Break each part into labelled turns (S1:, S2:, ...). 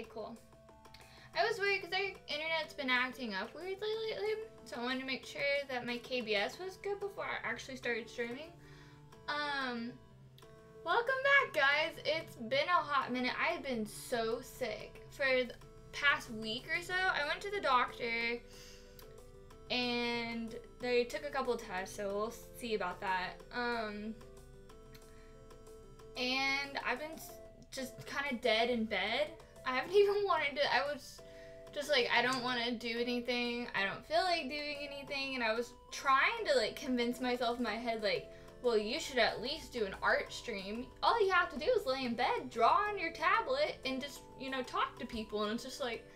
S1: Okay, cool. I was worried because our internet's been acting up weirdly lately, so I wanted to make sure that my KBS was good before I actually started streaming. Welcome back, guys. It's been a hot minute. I have been so sick for the past week or so. I went to the doctor and they took a couple tests, so we'll see about that. And I've been just kind of dead in bed. I haven't even wanted to, I was just like, I don't want to do anything. I don't feel like doing anything. And I was trying to like convince myself in my head, like, well, you should at least do an art stream. All you have to do is lay in bed, draw on your tablet, and just, you know, talk to people. And it's just like,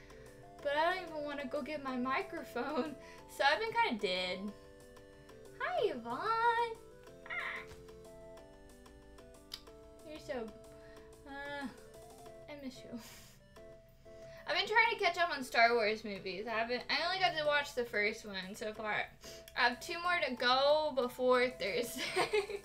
S1: but I don't even want to go get my microphone. So I've been kind of dead. Hi, Yvonne. Ah. You're so, I miss you. I've been trying to catch up on Star Wars movies. I only got to watch the first one so far. I have 2 more to go before Thursday.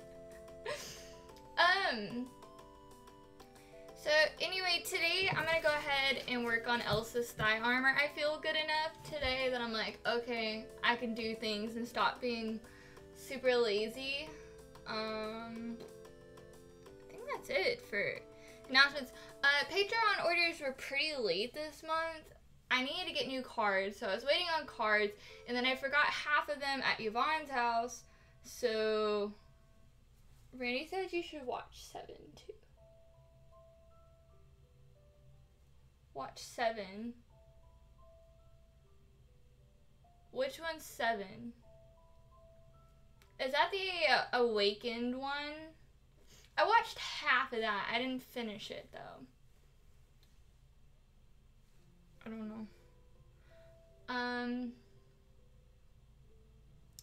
S1: So anyway, today I'm gonna go ahead and work on Elsa's thigh armor. I feel good enough today that I'm like, okay, I can do things and stop being super lazy. I think that's it for announcements. Patreon orders were pretty late this month. I needed to get new cards, so I was waiting on cards, and then I forgot half of them at Yvonne's house, so Randy says you should watch 7 too. Watch 7. Which one's 7? Is that the Awakened one? I watched half of that. I didn't finish it though. I don't know.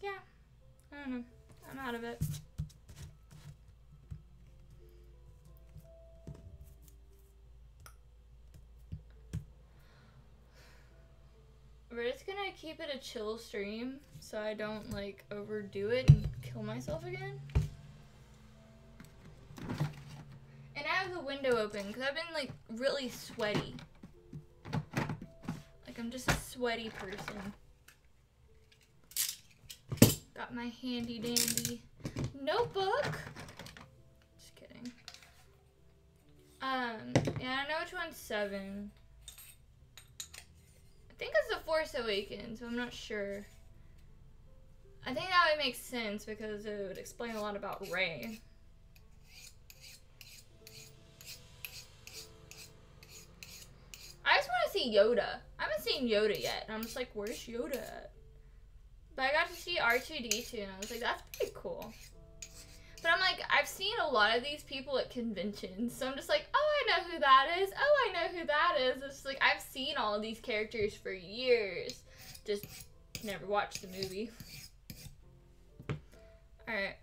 S1: Yeah. I don't know. I'm out of it. We're just gonna keep it a chill stream so I don't like overdo it and kill myself again. And I have the window open because I've been like really sweaty. Like I'm just a sweaty person. Got my handy dandy notebook. Just kidding. Yeah, I don't know which one's 7. I think it's the Force Awakens, so I'm not sure. I think that would make sense because it would explain a lot about Rey. I just want to see Yoda. I haven't seen Yoda yet, and I'm just like, where's Yoda at? But I got to see R2-D2, and I was like, that's pretty cool. But I'm like, I've seen a lot of these people at conventions, so I'm just like, oh, I know who that is. Oh, I know who that is. It's just like, I've seen all of these characters for years. Just never watched the movie. Alright.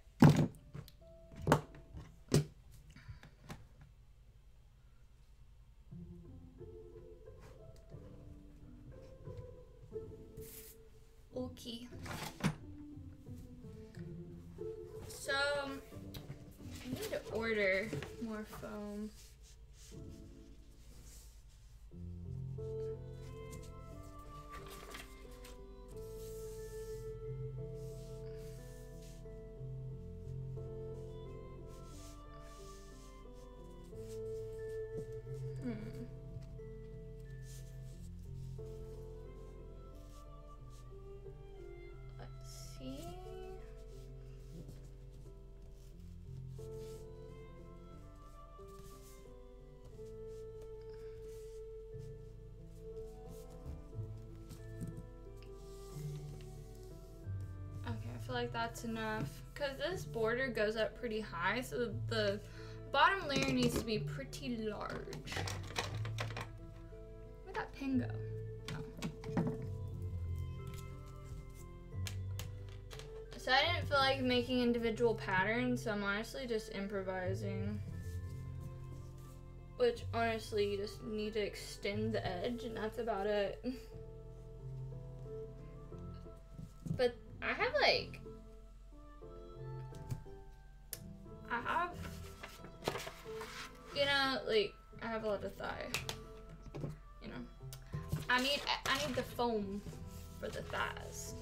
S1: Okay. So, I need to order more foam. Like that's enough because this border goes up pretty high, so the bottom layer needs to be pretty large. Where'd that pin go? Oh. So I didn't feel like making individual patterns, so I'm honestly just improvising, which honestly you just need to extend the edge and that's about it. But I have like, you know, like, I have a lot of thigh. I need the foam for the thighs.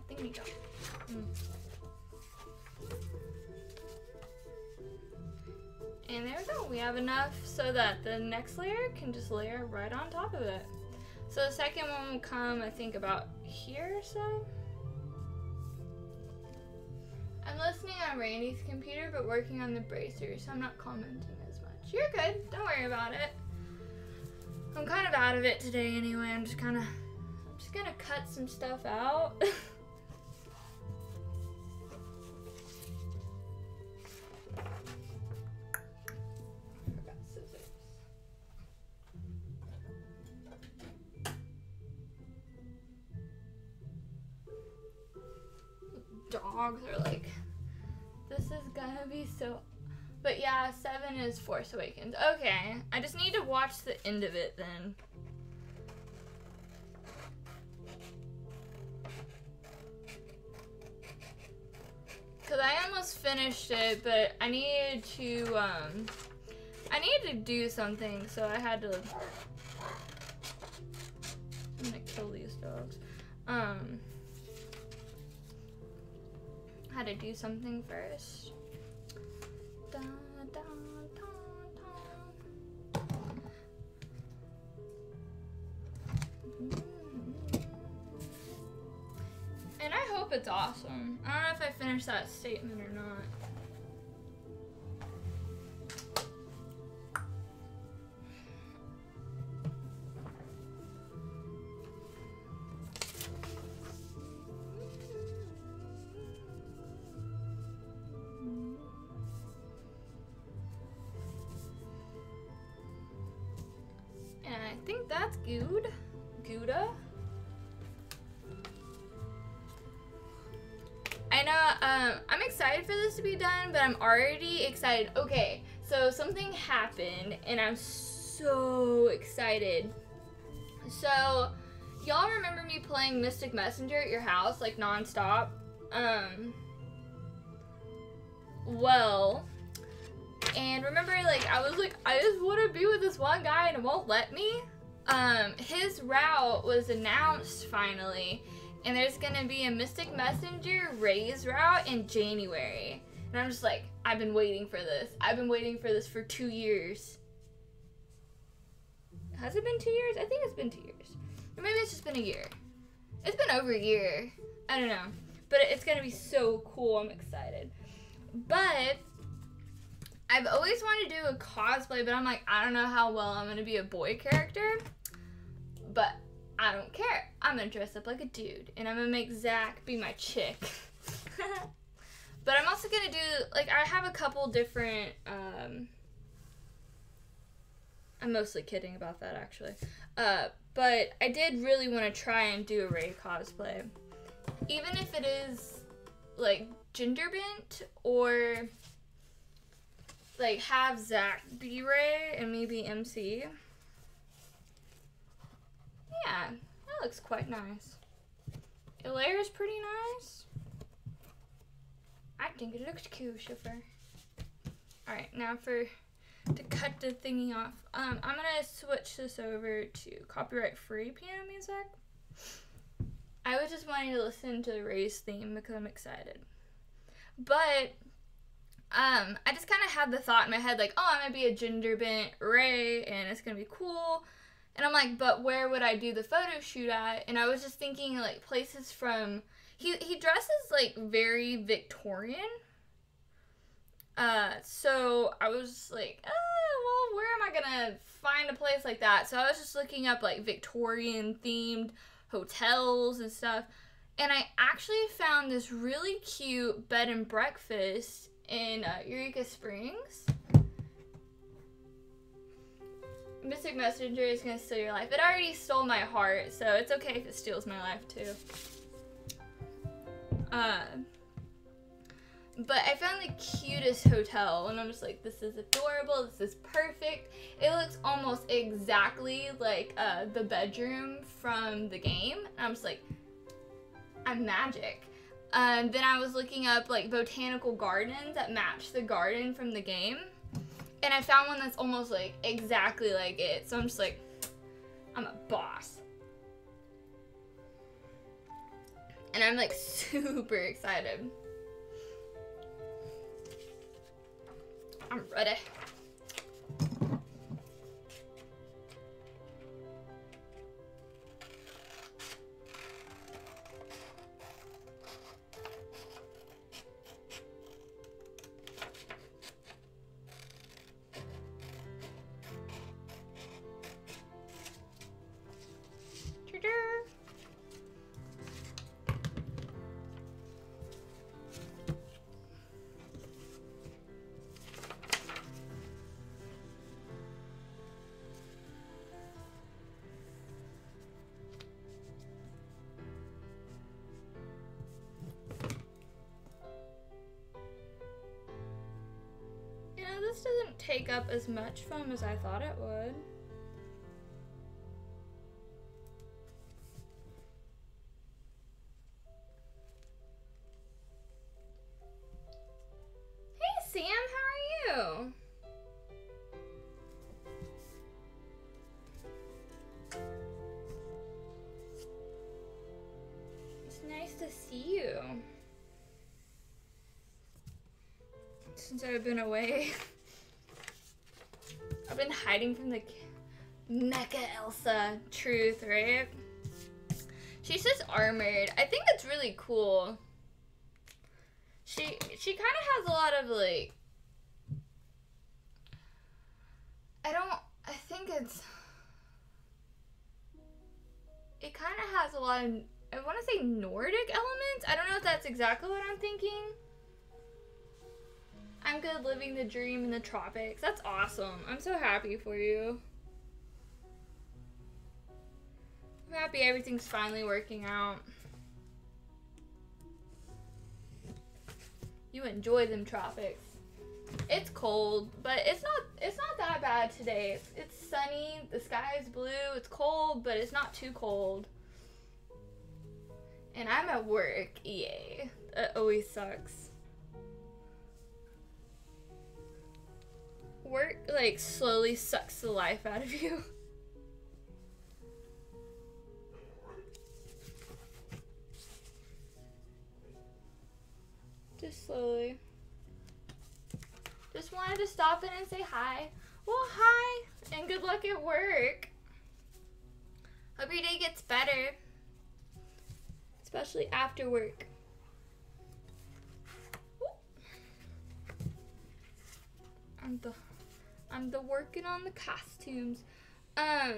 S1: Thingy go? And there we go. We have enough so that the next layer can just layer right on top of it. So the second one will come, I think, about here or so. I'm listening on Randy's computer, but working on the bracer, so I'm not commenting as much. You're good. Don't worry about it. I'm kind of out of it today anyway. I'm just gonna cut some stuff out. Dogs are like, this is gonna be so, but yeah, 7 is Force Awakens. Okay, I just need to watch the end of it then. Cause I almost finished it, but I needed to do something, so I had to, I'm gonna kill these dogs. Had to do something first. Da, da, da, da. And I hope it's awesome. I don't know if I finished that statement or not. I think that's good. Gouda. I know, I'm excited for this to be done, but I'm already excited. Okay, so something happened, and I'm so excited. So, y'all remember me playing Mystic Messenger at your house, like, non-stop? Well, and remember, like, I was like, I just want to be with this one guy, and it won't let me? His route was announced finally, and there's gonna be a Mystic Messenger Ray's route in January. And I'm just like, I've been waiting for this. I've been waiting for this for 2 years. Has it been 2 years? I think it's been 2 years. Or maybe it's just been a year. It's been over a year. I don't know. But it's gonna be so cool. I'm excited. But I've always wanted to do a cosplay, but I'm like, I don't know how well I'm gonna be a boy character. But I don't care. I'm gonna dress up like a dude, and I'm gonna make Zach be my chick. But I'm also gonna do, like, I have a couple different, I'm mostly kidding about that, actually. But I did really want to try and do a Ray cosplay. Even if it is, like, gender bent, or, like, have Zach be Ray and maybe MC. Yeah, that looks quite nice. It layers pretty nice. I think it looks cute, Schiffer. Alright, now to cut the thingy off. I'm gonna switch this over to copyright free piano music. I was just wanting to listen to Ray's theme because I'm excited. But I just kind of had the thought in my head, like, oh, I'm gonna be a gender bent Ray and it's gonna be cool. And I'm like, but where would I do the photo shoot at? And I was just thinking, like, places from, he dresses, like, very Victorian. So I was like, well, where am I gonna find a place like that? So I was just looking up, like, Victorian themed hotels and stuff. And I actually found this really cute bed and breakfast in Eureka Springs. Mystic Messenger is gonna steal your life. It already stole my heart, so it's okay if it steals my life too. But I found the cutest hotel, and I'm just like, this is adorable, this is perfect. It looks almost exactly like the bedroom from the game. And I'm just like, I'm magic. Then I was looking up like botanical gardens that match the garden from the game. And I found one that's almost like exactly like it. So I'm just like, I'm a boss. And I'm like super excited. I'm ready. This doesn't take up as much foam as I thought it would. Hey Sam, how are you? It's nice to see you. Since I've been away. I've been hiding from the Mecha Elsa. Truth, right? She's just armored. I think it's really cool. She kind of has a lot of like, I think it kind of has a lot of, I want to say Nordic elements. I don't know if that's exactly what I'm thinking. I'm good living the dream in the tropics. That's awesome. I'm so happy for you. I'm happy everything's finally working out. You enjoy them tropics. It's cold, but it's not that bad today. It's sunny, the sky is blue, it's cold, but it's not too cold. And I'm at work, EA. That always sucks. Work, like, slowly sucks the life out of you. Just slowly. Just wanted to stop in and say hi. Well, hi, and good luck at work. Hope your day gets better. Especially after work. I'm the working on the costumes. I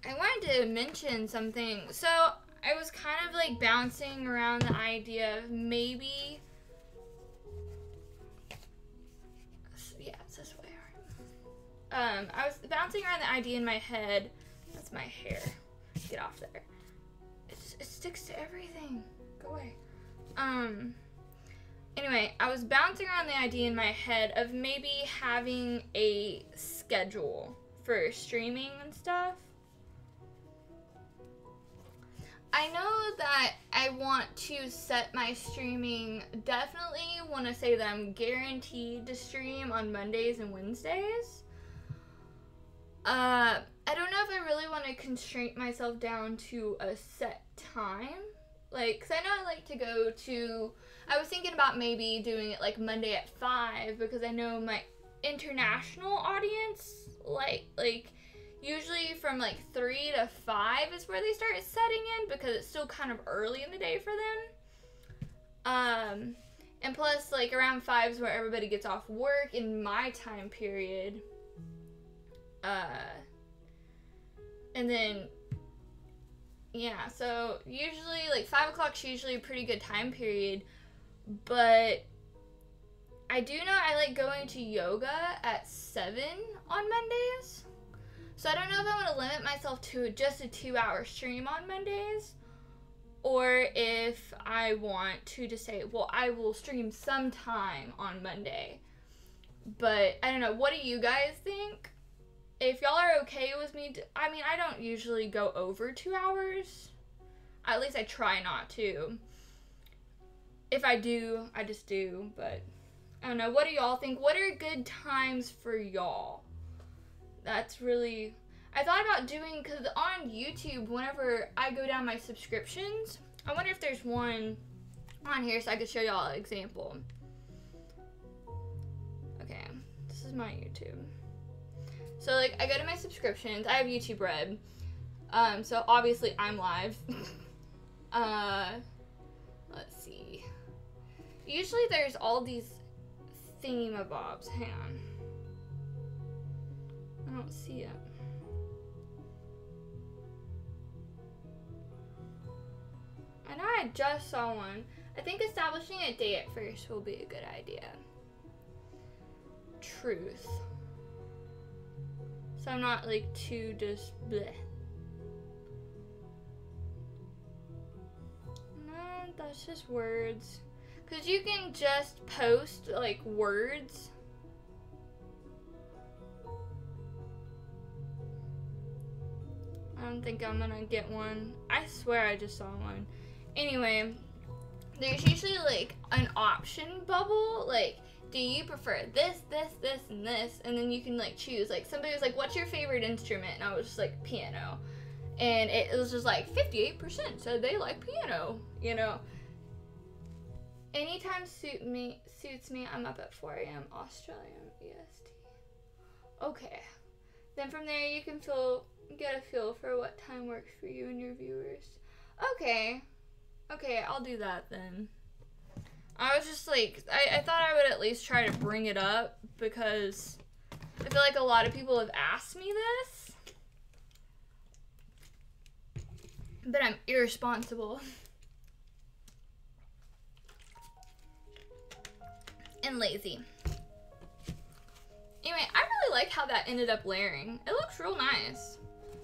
S1: wanted to mention something. So I was kind of like bouncing around the idea of maybe, yeah, it's this way. I was bouncing around the idea in my head. That's my hair. Get off there. It sticks to everything. Go away. Anyway, I was bouncing around the idea in my head of maybe having a schedule for streaming and stuff. I know that I want to set my streaming, definitely want to say that I'm guaranteed to stream on Mondays and Wednesdays. I don't know if I really want to constrain myself down to a set time. Like, cause I know I like to go to, I was thinking about maybe doing it like Monday at 5 because I know my international audience, like usually from like 3 to 5 is where they start setting in because it's still kind of early in the day for them. And plus like around 5 is where everybody gets off work in my time period. And then yeah, so usually like 5 o'clock's usually a pretty good time period, but I do know I like going to yoga at 7 on Mondays. So I don't know if I want to limit myself to just a 2-hour stream on Mondays, or if I want to just say, well, I will stream sometime on Monday. But I don't know, what do you guys think? If y'all are okay with me, I mean, I don't usually go over 2 hours. At least I try not to. If I do, I just do, but I don't know. What do y'all think? What are good times for y'all? That's really... I thought about doing, because on YouTube, whenever I go down my subscriptions, I wonder if there's one on here so I could show y'all an example. Okay, this is my YouTube. So, like, I go to my subscriptions. I have YouTube Red. So, obviously, I'm live. Let's see. Usually, there's all these thingamabobs. Hang on. I don't see it. I know I just saw one. I think establishing a date at first will be a good idea. Truth. So I'm not like too just bleh. No, that's just words. Cause you can just post like words. I don't think I'm gonna get one. I swear I just saw one. Anyway, there's usually like an option bubble, like, do you prefer this, this, this, and this? And then you can like choose. Like somebody was like, what's your favorite instrument? And I was just like, piano. And it was just like 58% said they like piano, you know. Anytime suits me, I'm up at 4 a.m. Australian EST. Okay. Then from there you can get a feel for what time works for you and your viewers. Okay. Okay, I'll do that then. I was just like, I thought I would at least try to bring it up because I feel like a lot of people have asked me this. But I'm irresponsible. And lazy. Anyway, I really like how that ended up layering. It looks real nice.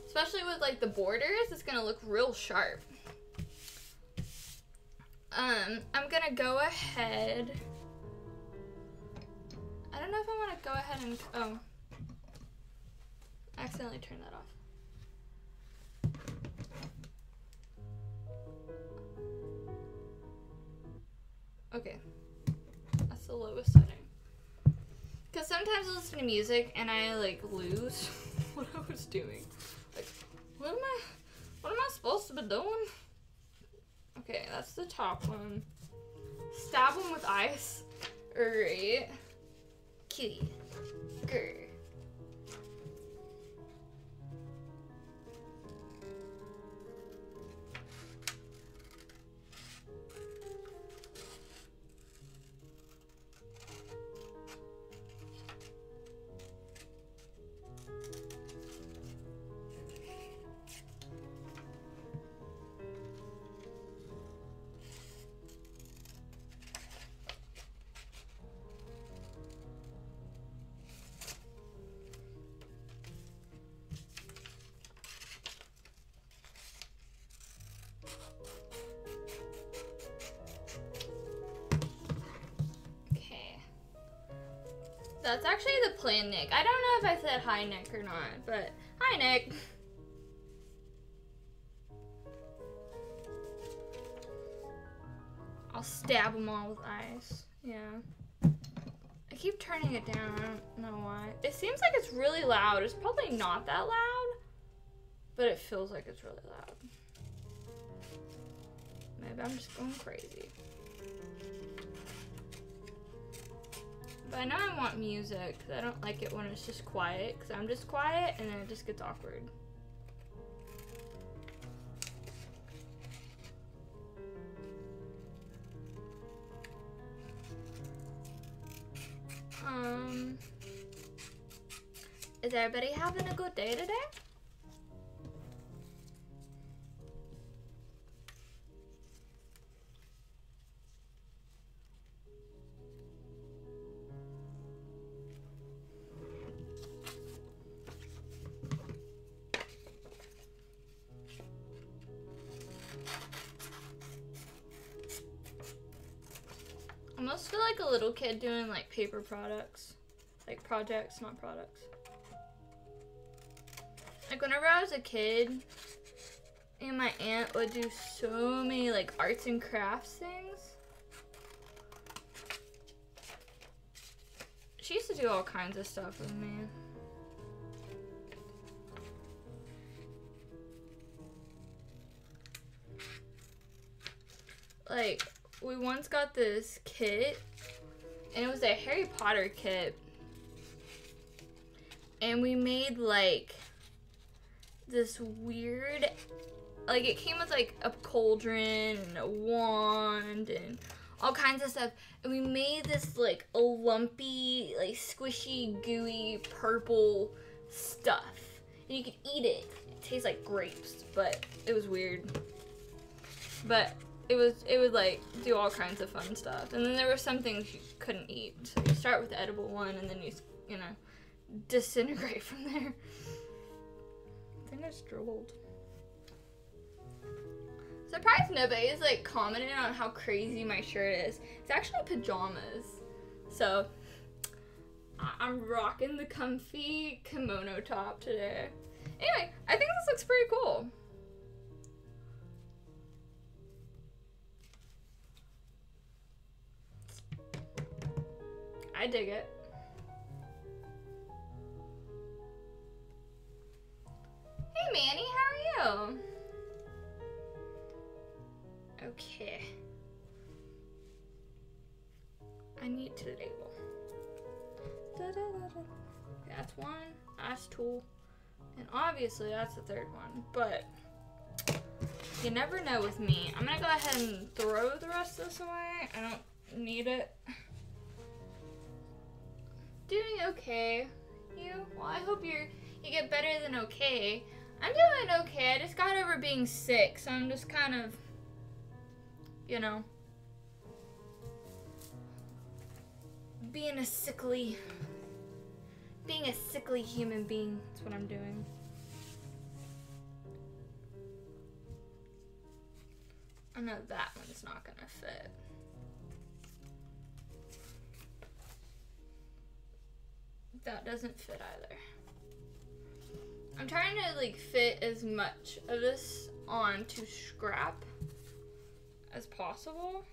S1: Especially with like the borders, it's gonna look real sharp. I'm gonna go ahead. I don't know if I wanna go ahead and, oh. I accidentally turned that off. Okay. That's the lowest setting. Because sometimes I listen to music and I like lose what I was doing. Like, what am I supposed to be doing? Okay, that's the top one. Stab them with ice. Right. Cutie. Grr. That's actually the plan, Nick. I don't know if I said hi, Nick, or not, but hi, Nick. I'll stab them all with ice. Yeah. I keep turning it down. I don't know why. It seems like it's really loud. It's probably not that loud, but it feels like it's really loud. Maybe I'm just going crazy. But I know I want music, because I don't like it when it's just quiet, because I'm just quiet, and then it just gets awkward. Is everybody having a good day today? almost feel like a little kid doing like paper products. Like projects, not products. Like whenever I was a kid, and my aunt would do so many like arts and crafts things. She used to do all kinds of stuff with me. Like, we once got this kit, and it was a Harry Potter kit. And we made like this weird, like it came with like a cauldron and a wand and all kinds of stuff. And we made this like a lumpy, like squishy, gooey, purple stuff. And you could eat it. It tastes like grapes, but it was weird. But it would like do all kinds of fun stuff. And then there were some things you couldn't eat. So you start with the edible one and then you know, disintegrate from there. I think I just drooled. Surprised nobody's like commented on how crazy my shirt is. It's actually pajamas. So I'm rocking the comfy kimono top today. Anyway, I think this looks pretty cool. I dig it. Hey Manny, how are you? Okay. I need to label. That's one, that's two, and obviously that's the third one, but you never know with me. I'm gonna go ahead and throw the rest of this away. I don't need it. Doing okay. You? Well, I hope you get better than okay. I'm doing okay. I just got over being sick, so I'm just kind of, you know, being a sickly human being. That's what I'm doing. I know that one's not gonna fit. That doesn't fit either. I'm trying to like fit as much of this onto scrap as possible.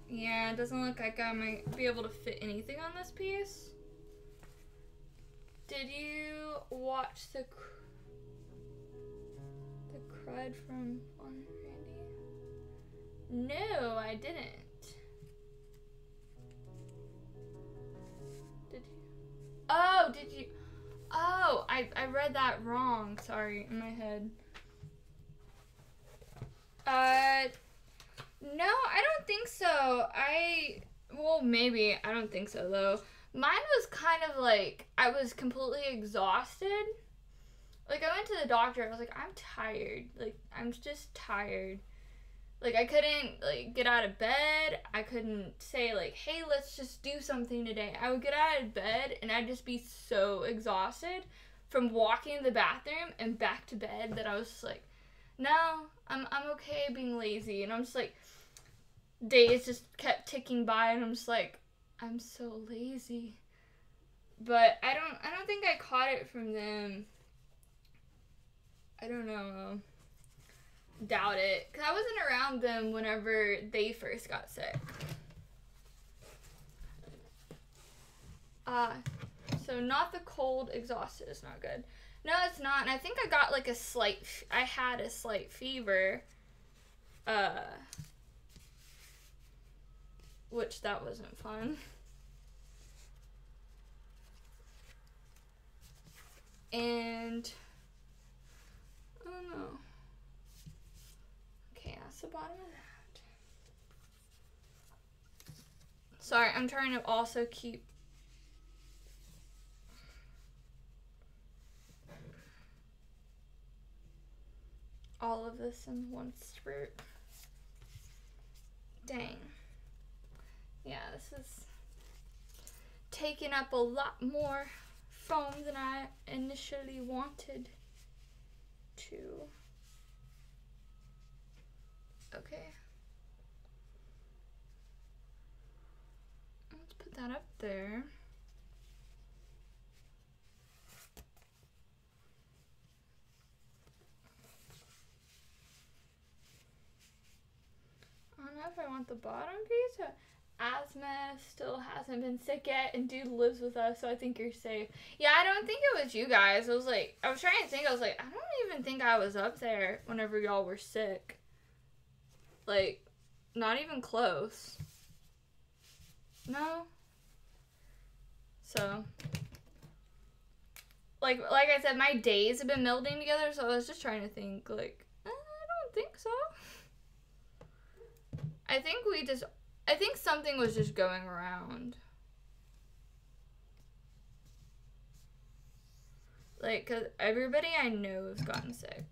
S1: Yeah, it doesn't look like I might be able to fit anything on this piece. Did you watch the crud from on Randy? No, I didn't. Did you? Oh, did you? Oh, I read that wrong. Sorry, in my head. No, I don't think so. Well, maybe. I don't think so, though. Mine was kind of like, I was completely exhausted. Like, I went to the doctor. I was like, I'm tired. Like, I'm just tired. Like, I couldn't, like, get out of bed. I couldn't say, like, hey, let's just do something today. I would get out of bed, and I'd just be so exhausted from walking in the bathroom and back to bed that I was just like, no, I'm okay being lazy. And I'm just like, days just kept ticking by, and I'm just like, I'm so lazy. But I don't think I caught it from them. I don't know. Doubt it. Because I wasn't around them whenever they first got sick. So not the cold, exhausted is not good. No, it's not. And I think I got like I had a slight fever. Which that wasn't fun. And I don't know. Okay, that's the bottom of that. Sorry, I'm trying to also keep all of this in one spurt. Dang. Yeah, this is taking up a lot more foam than I initially wanted to. Okay. that up there. I don't know if I want the bottom piece. Asthma still hasn't been sick yet, and dude lives with us, so I think you're safe. Yeah, I don't think it was you guys. I was trying to think, I was like, I don't even think I was up there whenever y'all were sick. Like, not even close. No? So, like I said, my days have been melding together, so I was just trying to think, like, I don't think so. I think something was just going around. Like, 'cause everybody I know has gotten sick.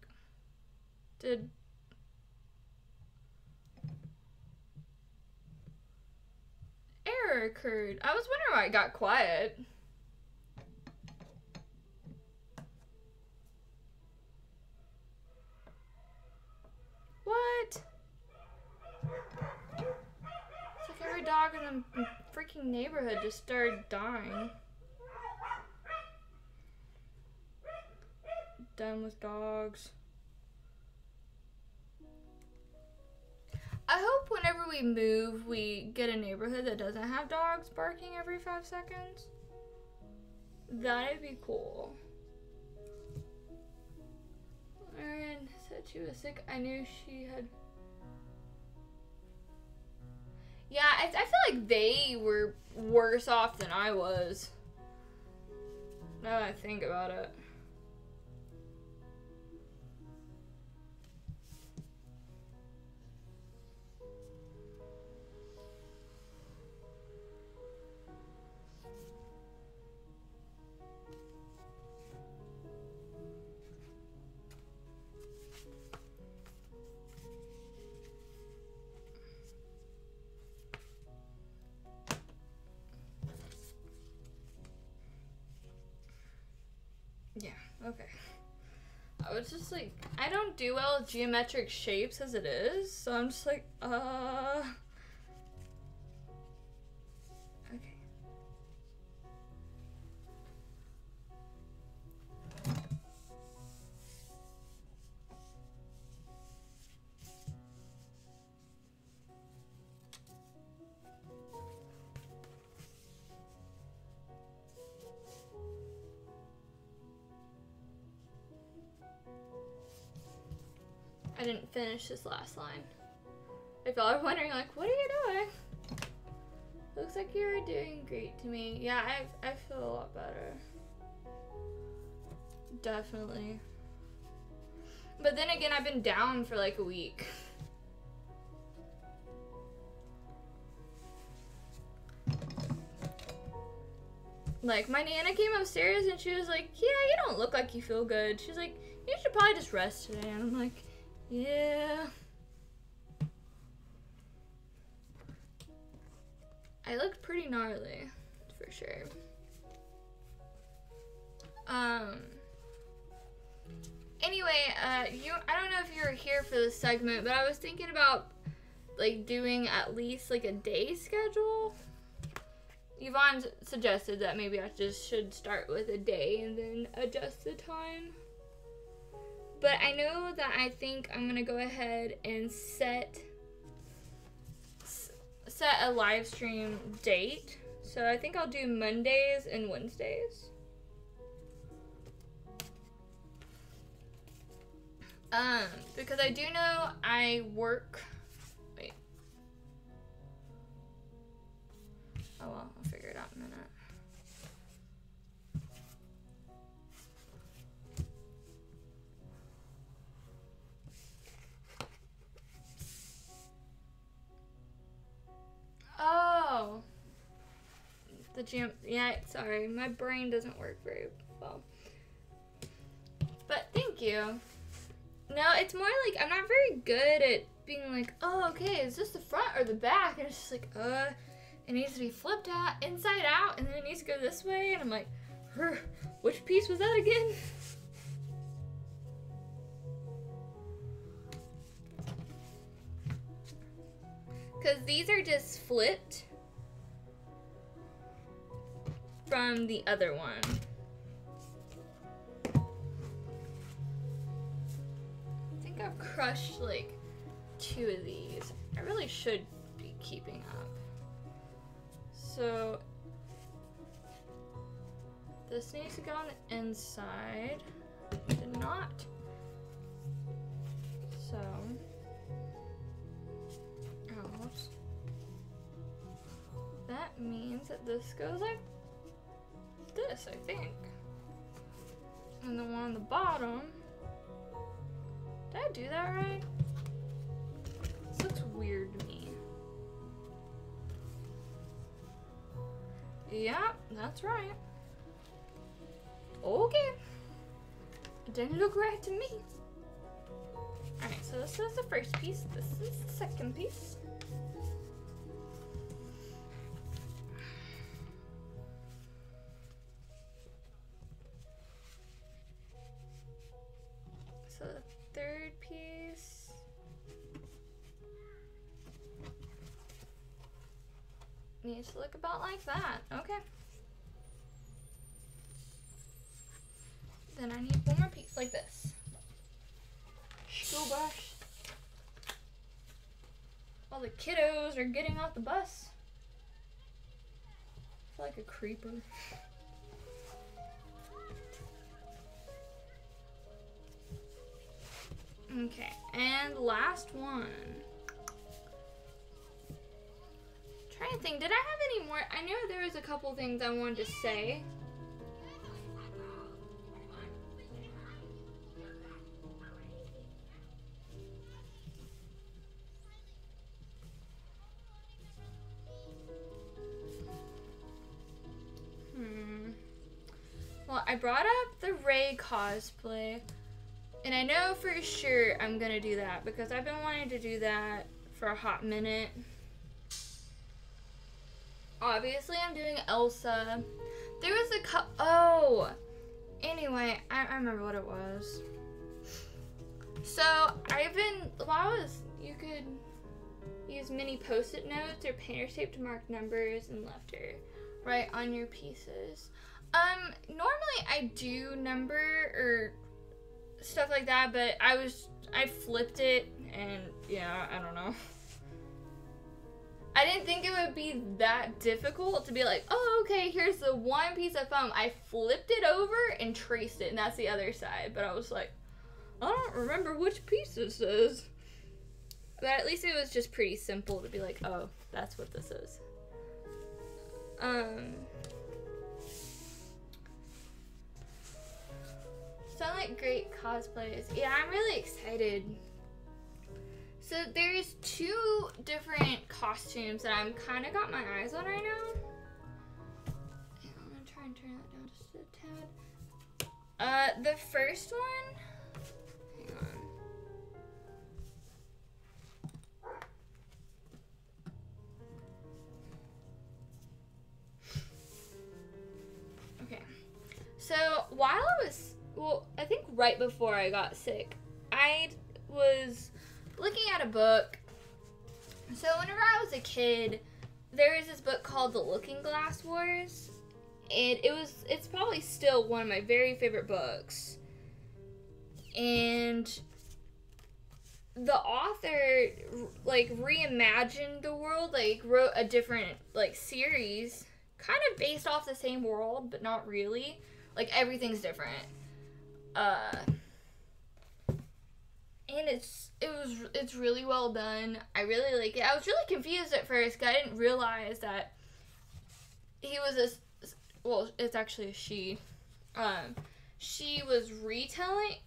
S1: Error occurred. I was wondering why it got quiet. What? It's like every dog in the freaking neighborhood just started dying. Done with dogs. I hope whenever we move, we get a neighborhood that doesn't have dogs barking every 5 seconds. That'd be cool. Erin said she was sick. I knew she had... Yeah, I feel like they were worse off than I was. Now that I think about it. Yeah, okay. I was just like, I don't do well with geometric shapes as it is, so I'm just like, okay. I didn't finish this last line. If y'all are wondering, like, what are you doing? Looks like you're doing great to me. Yeah, I feel a lot better. Definitely. But then again, I've been down for like a week. Like, my Nana came upstairs and she was like, yeah, you don't look like you feel good. She's like, you should probably just rest today. And I'm like, yeah. I looked pretty gnarly, for sure. Anyway, I don't know if you were here for this segment, but I was thinking about, like, doing at least, like, a day schedule. Yvonne suggested that maybe I just should start with a day and then adjust the time. But I know that I think I'm gonna go ahead and set a live stream date. So I think I'll do Mondays and Wednesdays. Because I do know I work. Wait. Oh well, I'll figure it out in a minute. Oh, the gym. Yeah, sorry, my brain doesn't work very well. But thank you. No, it's more like I'm not very good at being like, oh, okay, is this the front or the back? And it's just like, it needs to be flipped out, inside out, and then it needs to go this way. And I'm like, which piece was that again? Because these are just flipped. from the other one. I think I've crushed like 2 of these. I really should be keeping up. So this needs to go on the inside. Did not. So, ouch. That means that this goes like this, I think. And the one on the bottom. Did I do that right? This looks weird to me. Yeah, that's right. Okay. It didn't look right to me. Alright, so this is the first piece. This is the second piece. So the third piece. Needs to look about like that. Okay. Then I need one more piece like this. School bus. While the kiddos are getting off the bus. I feel like a creeper. Okay, and last one. Trying to think, did I have any more? I know there was a couple things I wanted to say. Well, I brought up the Ray cosplay, and I know for sure I'm gonna do that because I've been wanting to do that for a hot minute. Obviously, I'm doing Elsa. There was a oh! Anyway, I remember what it was. So, I've been, you could use mini post-it notes or painter tape to mark numbers and left or right on your pieces. Normally I do number or stuff like that, but I flipped it and yeah, I don't know. I didn't think it would be that difficult to be like, oh, okay, here's the one piece of foam. I flipped it over and traced it, and that's the other side. But I was like, I don't remember which piece this is. But at least it was just pretty simple to be like, oh, that's what this is. Sound like great cosplays. Yeah, I'm really excited. So there's 2 different costumes that I'm kind of got my eyes on right now. And I'm gonna try and turn that down just a tad. The first one, hang on. Okay, so while I was, well, I think right before I got sick, I was looking at a book. So whenever I was a kid, there was this book called The Looking Glass Wars, and it's probably still one of my very favorite books. And the author like reimagined the world, like wrote a different like series, kind of based off the same world, but not really. Like everything's different. And it's really well done. I really like it. I was really confused at first because I didn't realize that he was well, it's actually a she. She was redoing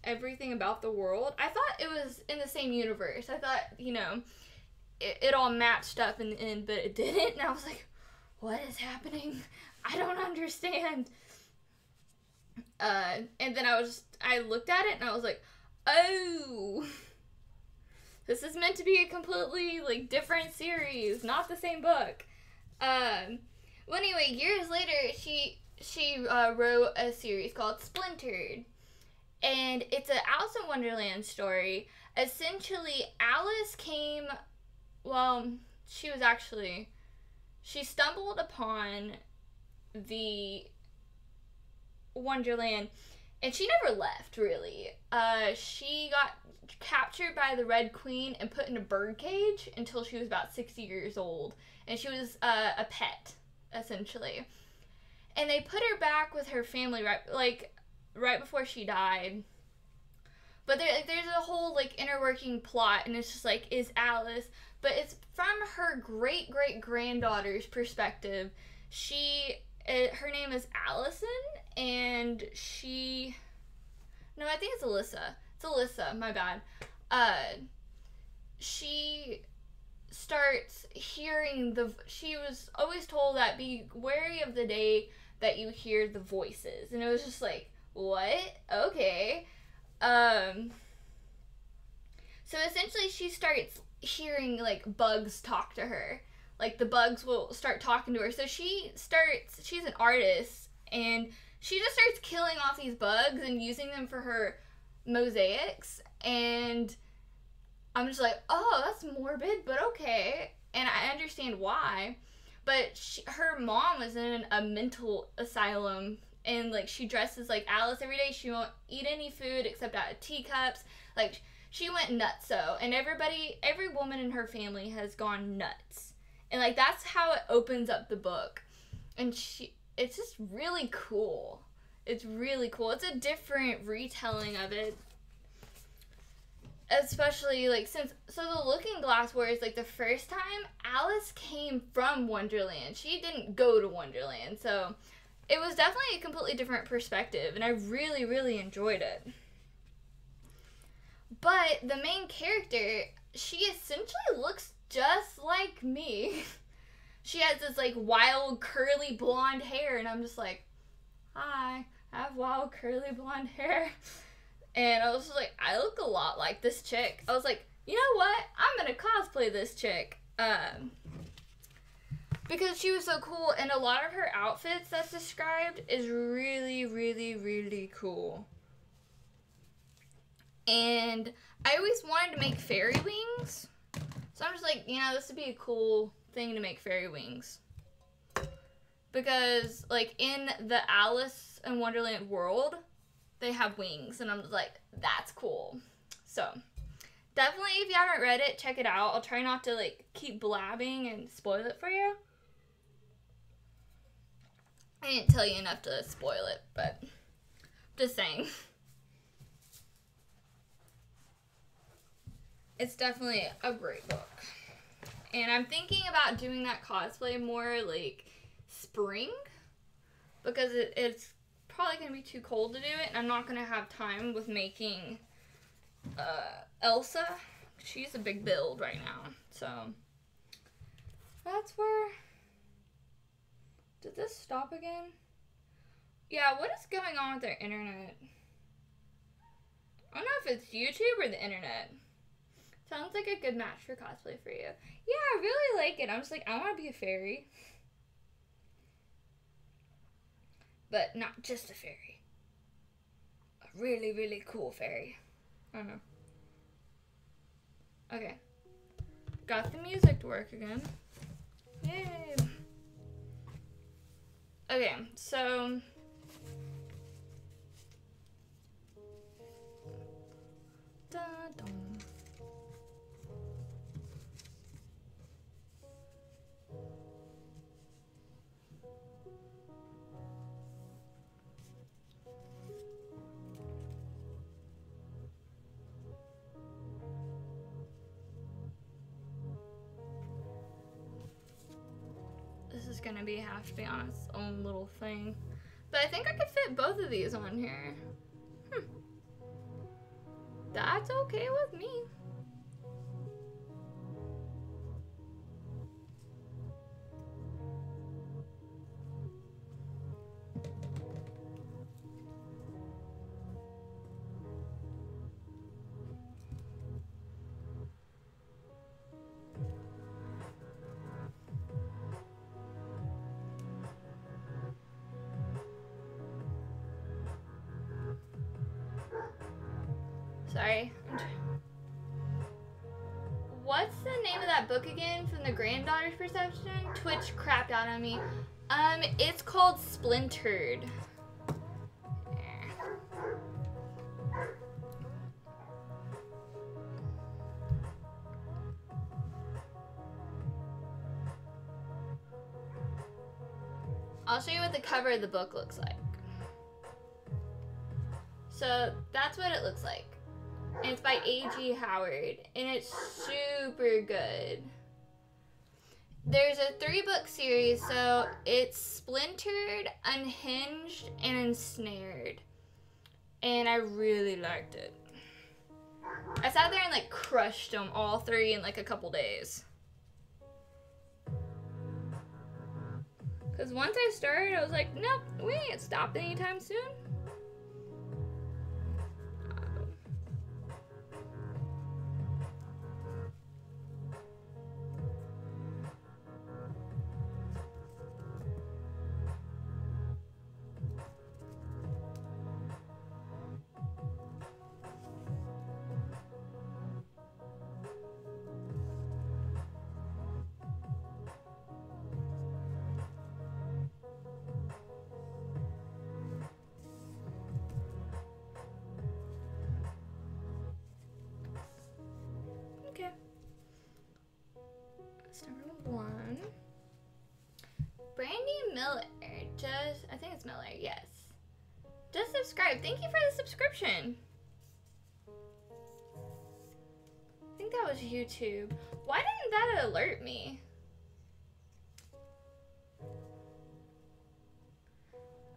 S1: everything about the world. I thought it was in the same universe. I thought, it all matched up in the end, but it didn't. And I was like, what is happening? I don't understand. And then I looked at it and I was like, oh, this is meant to be a completely like different series, not the same book. Well, anyway, years later, she wrote a series called Splintered, and it's an Alice in Wonderland story. Essentially, Alice she stumbled upon the Wonderland, and she never left, really. She got captured by the Red Queen and put in a bird cage until she was about 60 years old, and she was a pet, essentially. And they put her back with her family right before she died. But there's a whole, like, inner working plot, and it's just, like, is Alice... But it's from her great-great-granddaughter's perspective. Her name is Allison, and she... No, I think it's Alyssa. It's Alyssa, my bad. She starts hearing she was always told that be wary of the day that you hear the voices. And it was just like, what? Okay. So essentially she starts hearing, like, bugs talk to her. Like, the bugs will start talking to her. So she's an artist, and she just starts killing off these bugs and using them for her mosaics. And I'm just like, oh, that's morbid, but okay. And I understand why. But her mom was in a mental asylum, and, like, she dresses like Alice every day. She won't eat any food except out of teacups. Like, she went nutso, and every woman in her family has gone nuts. And, like, that's how it opens up the book. And it's just really cool. It's really cool. It's a different retelling of it. Especially, like, so the Looking Glass Wars, like, the first time, Alice came from Wonderland. She didn't go to Wonderland. So it was definitely a completely different perspective, and I really, really enjoyed it. But the main character, she essentially looks just like me. She has this, like, wild, curly, blonde hair, and I'm just like, hi, I have wild, curly, blonde hair. And I was just like, I look a lot like this chick. I was like, you know what? I'm gonna cosplay this chick. Because she was so cool, and a lot of her outfits that's described is really, really, really cool. And I always wanted to make fairy wings. So I'm just like, you know, this would be a cool thing to make fairy wings. Because, like, in the Alice in Wonderland world, they have wings. And I'm just like, that's cool. So, definitely, if you haven't read it, check it out. I'll try not to, like, keep blabbing and spoil it for you. I didn't tell you enough to spoil it, but just saying. It's definitely a great book. And I'm thinking about doing that cosplay more, like, spring. Because it's probably going to be too cold to do it. And I'm not going to have time with making Elsa. She's a big build right now. So, that's where... Did this stop again? Yeah, what is going on with their internet? I don't know if it's YouTube or the internet. Sounds like a good match for cosplay for you. Yeah, I really like it. I'm just like, I want to be a fairy. But not just a fairy. A really, really cool fairy. I don't know. Okay. Got the music to work again. Yay. Okay, so... Da-dum. This is gonna have to be on its own little thing. But I think I could fit both of these on here. That's okay with me. Sorry. What's the name of that book again from the granddaughter's perception? Twitch crapped out on me. It's called Splintered. I'll show you what the cover of the book looks like. So that's what it looks like. And it's by A.G. Howard, and it's super good. There's a 3-book series, so it's Splintered, Unhinged, and Ensnared. And I really liked it. I sat there and like crushed them all 3 in like a couple days. Because once I started, I was like, nope, we ain't stopping anytime soon. Okay. That's number 1. Brandy Miller, I think it's Miller, yes. Just subscribe. Thank you for the subscription. I think that was YouTube. Why didn't that alert me?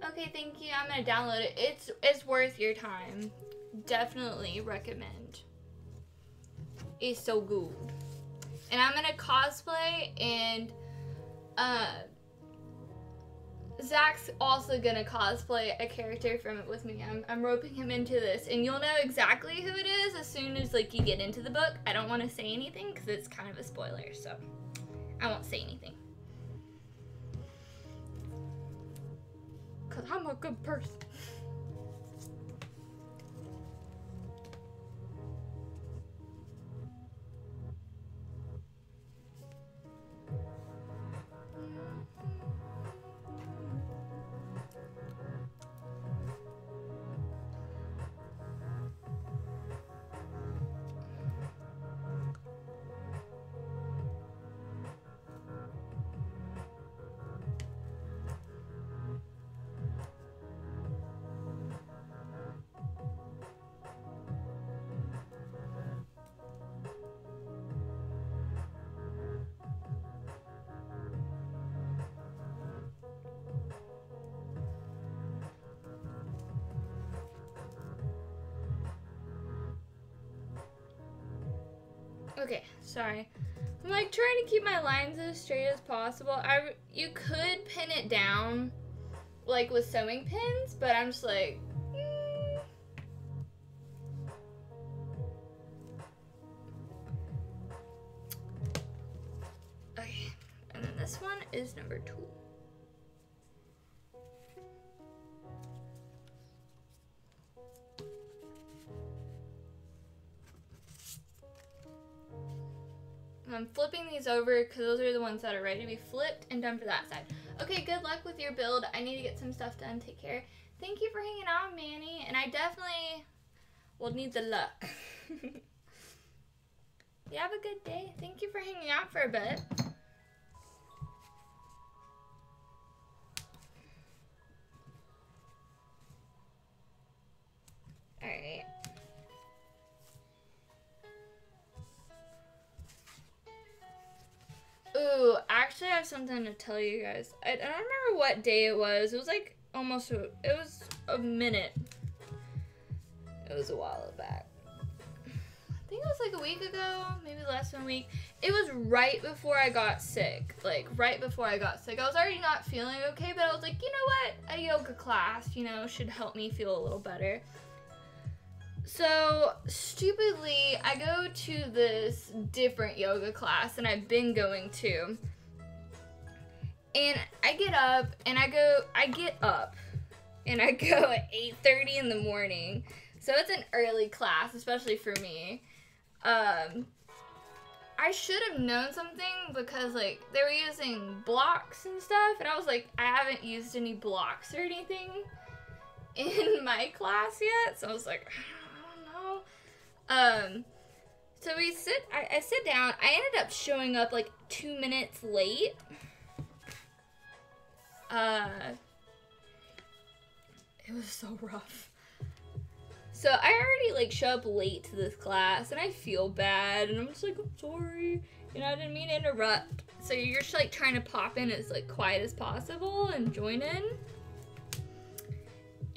S1: Okay, thank you. I'm gonna download it. It's worth your time. Definitely recommend. It's so good. And I'm gonna cosplay, and Zach's also gonna cosplay a character from it with me. I'm roping him into this, and you'll know exactly who it is as soon as like you get into the book. I don't want to say anything because it's kind of a spoiler, so I won't say anything. Cause I'm a good person. Okay, sorry. I'm like trying to keep my lines as straight as possible. You could pin it down like with sewing pins, but I'm just like, Okay, and then this one is number 2. I'm flipping these over because those are the ones that are ready to be flipped and done for that side. Okay, good luck with your build. I need to get some stuff done. Take care. Thank you for hanging out, Manny. And I definitely will need the luck. You have a good day. Thank you for hanging out for a bit. Alright. Ooh, actually I have something to tell you guys. I don't remember what day it was. It was like almost, it was a minute. It was a while back. I think it was like a week ago, maybe less than a week. It was right before I got sick. Like, right before I got sick. I was already not feeling okay, but I was like, you know what? A yoga class, you know, should help me feel a little better. So, stupidly, I go to this different yoga class than I've been going to. And I get up, and I go at 8:30 in the morning. So it's an early class, especially for me. I should have known something because like they were using blocks and stuff, and I was like, I haven't used any blocks or anything in my class yet, so I was like, I don't know. So I sit down. I ended up showing up like 2 minutes late. It was so rough. So I already like show up late to this class, and I feel bad, and I'm just like, I'm sorry, you know, I didn't mean to interrupt. So you're just like trying to pop in as like quiet as possible and join in.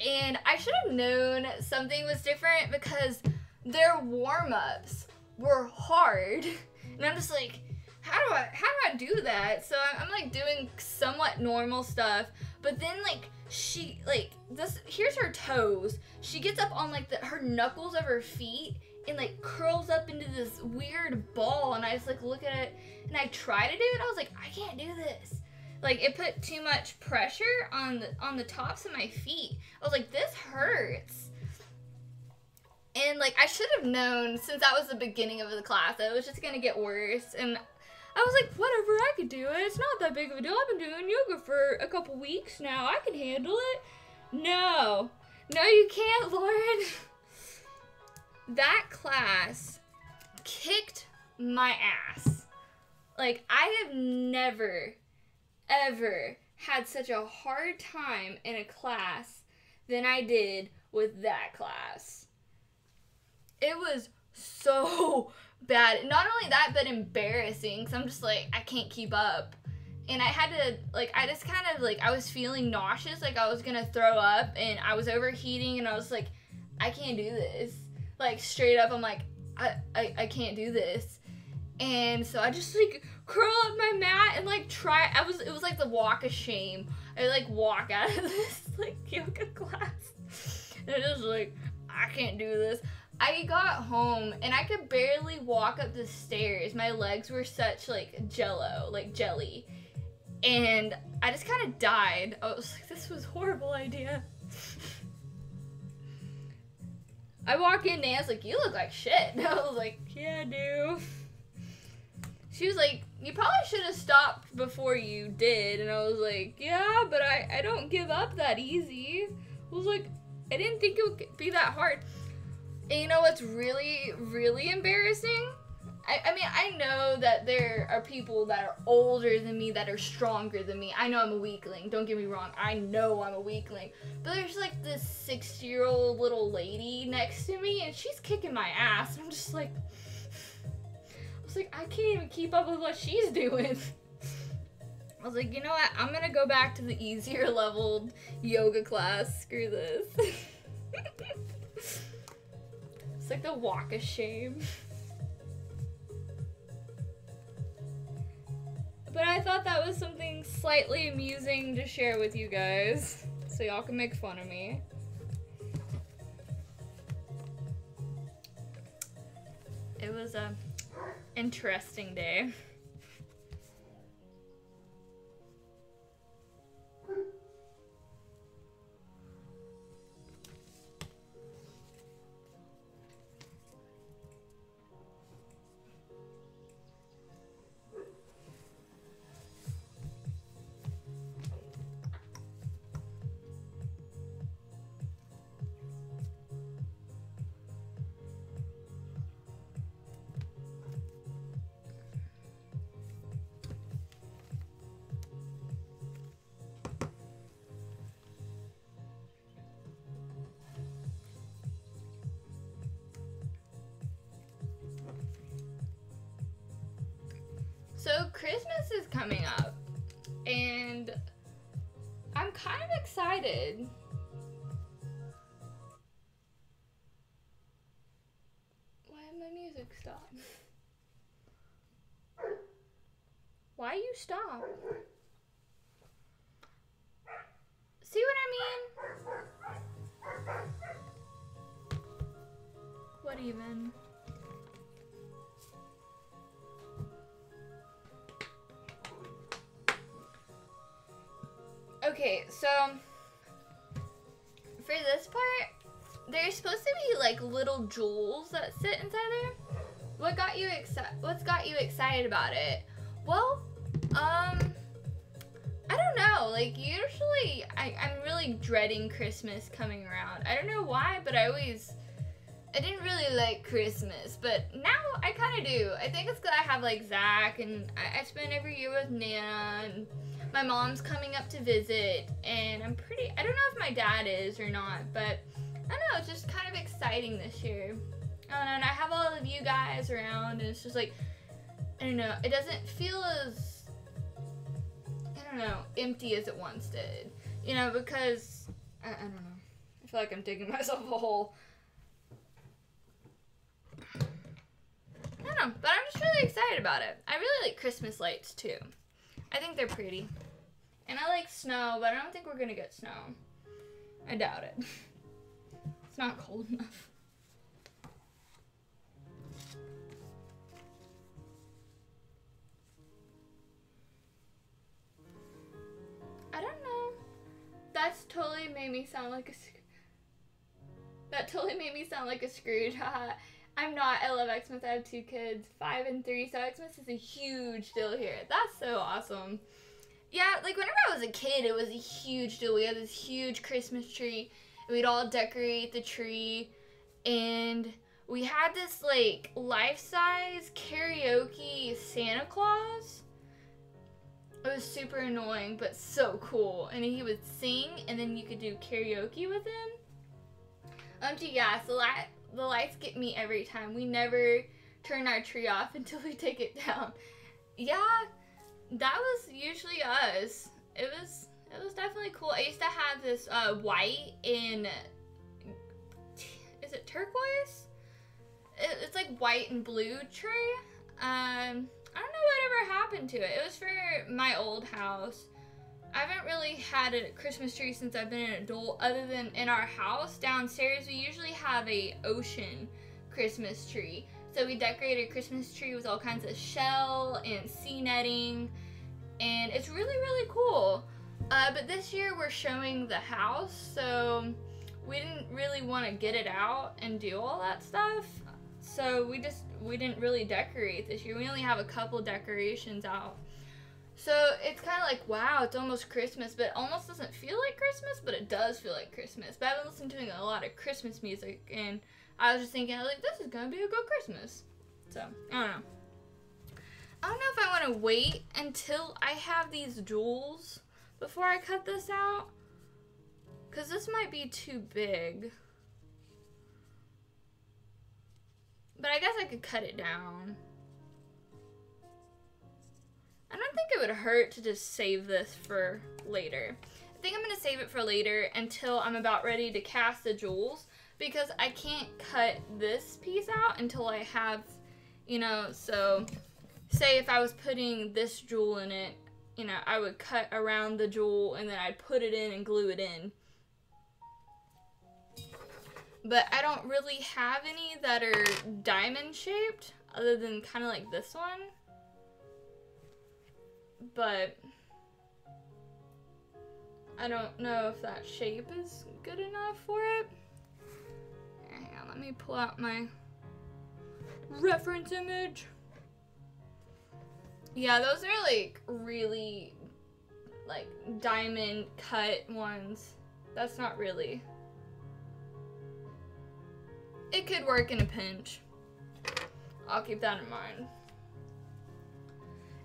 S1: And I should have known something was different because their warm-ups were hard, and I'm just like, how do I do that? So I'm like doing somewhat normal stuff, but then like she like this, here's her toes, she gets up on like her knuckles of her feet and like curls up into this weird ball, and I just like look at it and I try to do it. I was like, I can't do this. Like it put too much pressure on the tops of my feet. I was like, this hurts. And like I should have known, since that was the beginning of the class, that it was just gonna get worse. And I was like, whatever, I could do it. It's not that big of a deal. I've been doing yoga for a couple weeks now. I can handle it. No, you can't, Lauren. That class kicked my ass. Like I have never, ever had such a hard time in a class than I did with that class. It was so bad. Not only that, but embarrassing, because I'm just like, I can't keep up. And I had to, like, I just kind of, like, I was feeling nauseous, like I was gonna throw up, and I was overheating, and I was like, I can't do this. Like, straight up, I'm like, I can't do this. And so I just, like, curl up my mat and, like, it was like the walk of shame. I, like, walk out of this, like, yoga class. And I just, like, I can't do this. I got home and I could barely walk up the stairs. My legs were such like jello, like jelly. And I just kind of died. I was like, this was a horrible idea. I walk in, Nan's like, you look like shit. And I was like, yeah, I do. She was like, you probably should have stopped before you did. And I was like, yeah, but I don't give up that easy. I was like, I didn't think it would be that hard. And you know what's really, really embarrassing? I mean, I know that there are people that are older than me that are stronger than me. I know I'm a weakling. Don't get me wrong. I know I'm a weakling. But there's like this 60-year-old little lady next to me, and she's kicking my ass. And I'm just like, I can't even keep up with what she's doing. I was like, you know what? I'm gonna go back to the easier leveled yoga class. Screw this. It's like the walk of shame. But I thought that was something slightly amusing to share with you guys, so y'all can make fun of me. It was a interesting day. So Christmas is coming up, and I'm kind of excited. Why did my music stop? Why you stop? See what I mean? What even? Okay, so for this part, there's supposed to be like little jewels that sit inside there. What's got you excited about it? Well, I don't know. Like, usually I'm really dreading Christmas coming around. I don't know why, but I didn't really like Christmas, but now I kind of do. I think it's because I have, like, Zach, and I spend every year with Nana, and my mom's coming up to visit, and I don't know if my dad is or not, but I don't know, it's just kind of exciting this year. I don't know, and I have all of you guys around, and it's just like, I don't know, it doesn't feel as, I don't know, empty as it once did. You know, because, I don't know, I feel like I'm digging myself a hole. I don't know, but I'm just really excited about it. I really like Christmas lights too. I think they're pretty. And I like snow, but I don't think we're gonna get snow. I doubt it. It's not cold enough. I don't know. That's totally made me sound like a Scrooge. Haha. I'm not. I love Xmas. I have 2 kids, 5 and 3, so Xmas is a huge deal here. That's so awesome. Yeah, like whenever I was a kid, it was a huge deal. We had this huge Christmas tree, and we'd all decorate the tree, and we had this like life-size karaoke Santa Claus. It was super annoying, but so cool. And he would sing, and then you could do karaoke with him. Yeah, so the lights get me every time. We never turn our tree off until we take it down. Yeah, that was usually us. It was definitely cool. I used to have this white and, is it turquoise? It's like white and blue tree. I don't know whatever happened to it. It was for my old house. I haven't really had a Christmas tree since I've been an adult, other than in our house. Downstairs, we usually have a ocean Christmas tree. So we decorated a Christmas tree with all kinds of shell and sea netting, and it's really, really cool. But this year we're showing the house, so we didn't really want to get it out and do all that stuff. So we didn't really decorate this year. We only have a couple decorations out. So it's kind of like, wow, it's almost Christmas, but it almost doesn't feel like Christmas, but it does feel like Christmas. But I've been listening to a lot of Christmas music, and I was just thinking, like, this is going to be a good Christmas. So, I don't know. I don't know if I want to wait until I have these jewels before I cut this out, because this might be too big. But I guess I could cut it down. I don't think it would hurt to just save this for later. I think I'm going to save it for later until I'm about ready to cast the jewels, because I can't cut this piece out until I have, you know, so say if I was putting this jewel in it, you know, I would cut around the jewel and then I'd put it in and glue it in. But I don't really have any that are diamond shaped other than kind of like this one. But I don't know if that shape is good enough for it. Hang on, let me pull out my reference image. Yeah, those are like really like diamond cut ones. That's not really. It could work in a pinch. I'll keep that in mind.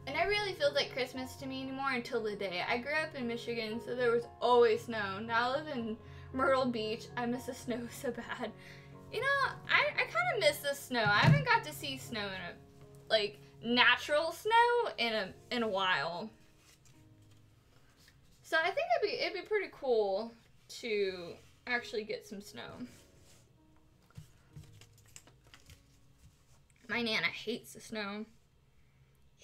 S1: It never really feels like Christmas to me anymore until the day. I grew up in Michigan, so there was always snow. Now I live in Myrtle Beach. I miss the snow so bad. You know, I kind of miss the snow. I haven't got to see snow in a, like, natural snow in a while. So I think it'd be pretty cool to actually get some snow. My Nana hates the snow.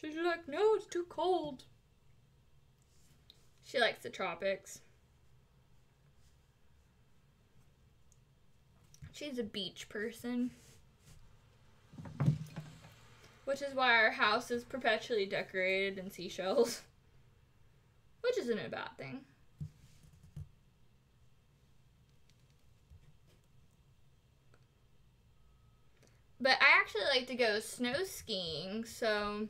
S1: She's like, no, it's too cold. She likes the tropics. She's a beach person. Which is why our house is perpetually decorated in seashells. Which isn't a bad thing. But I actually like to go snow skiing, so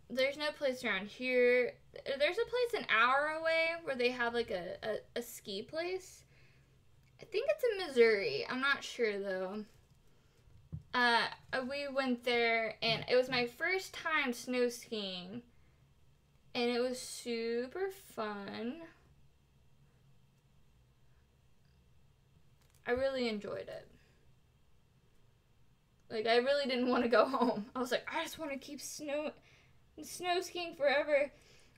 S1: there's no place around here. There's a place an hour away where they have like a ski place. I think it's in Missouri. I'm not sure though. We went there and it was my first time snow skiing and it was super fun. I really enjoyed it. Like, I really didn't want to go home. I was like, I just want to keep snow skiing forever.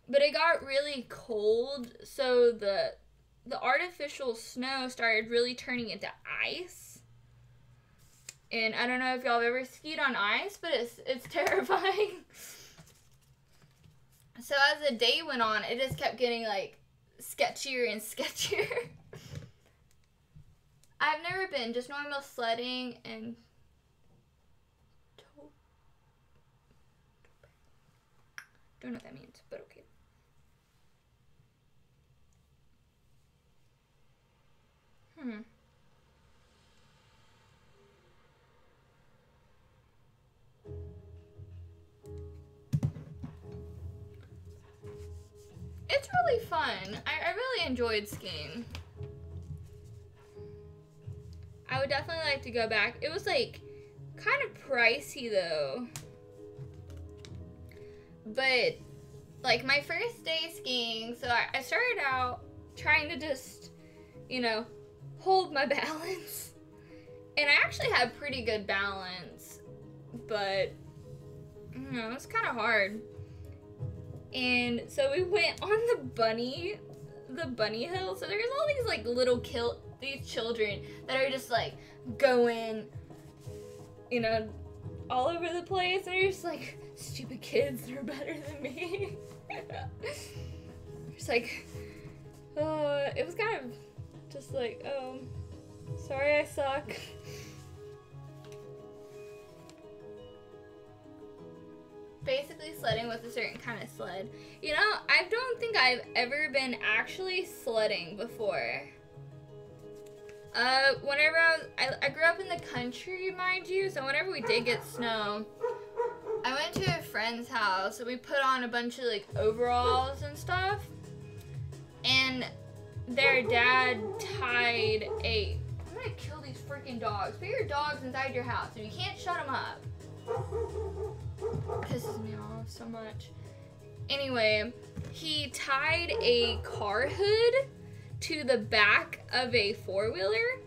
S1: But it got really cold, so the artificial snow started really turning into ice. And I don't know if y'all have ever skied on ice, but it's terrifying. So as the day went on, it just kept getting, like, sketchier and sketchier. I've never been, just normal sledding and don't know what that means, but okay. It's really fun. I really enjoyed skiing. I would definitely like to go back. It was like kind of pricey though. But like my first day skiing, so I started out trying to just, you know, hold my balance. And I actually had pretty good balance, but you know, it was kind of hard. And so we went on the bunny hill. So there's all these like little these children that are just like going, you know, all over the place, and you're just like, stupid kids, they're better than me. It's like, it was kind of just like, oh, sorry I suck. Basically sledding with a certain kind of sled. You know, I don't think I've ever been actually sledding before. Whenever I grew up in the country, mind you, so whenever we did get snow, I went to a friend's house and we put on a bunch of like overalls and stuff, and their dad tied I'm gonna kill these freaking dogs. Put your dogs inside your house and you can't shut them up. Pisses me off so much. Anyway, he tied a car hood to the back of a four-wheeler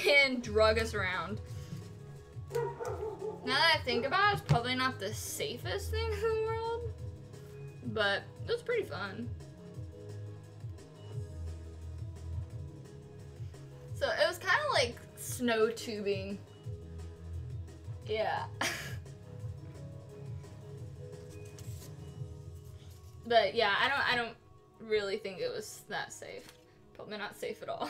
S1: and drug us around. Now that I think about it, it's probably not the safest thing in the world, but it was pretty fun. So it was kind of like snow tubing. Yeah. But yeah, I don't really think it was that safe. Probably not safe at all.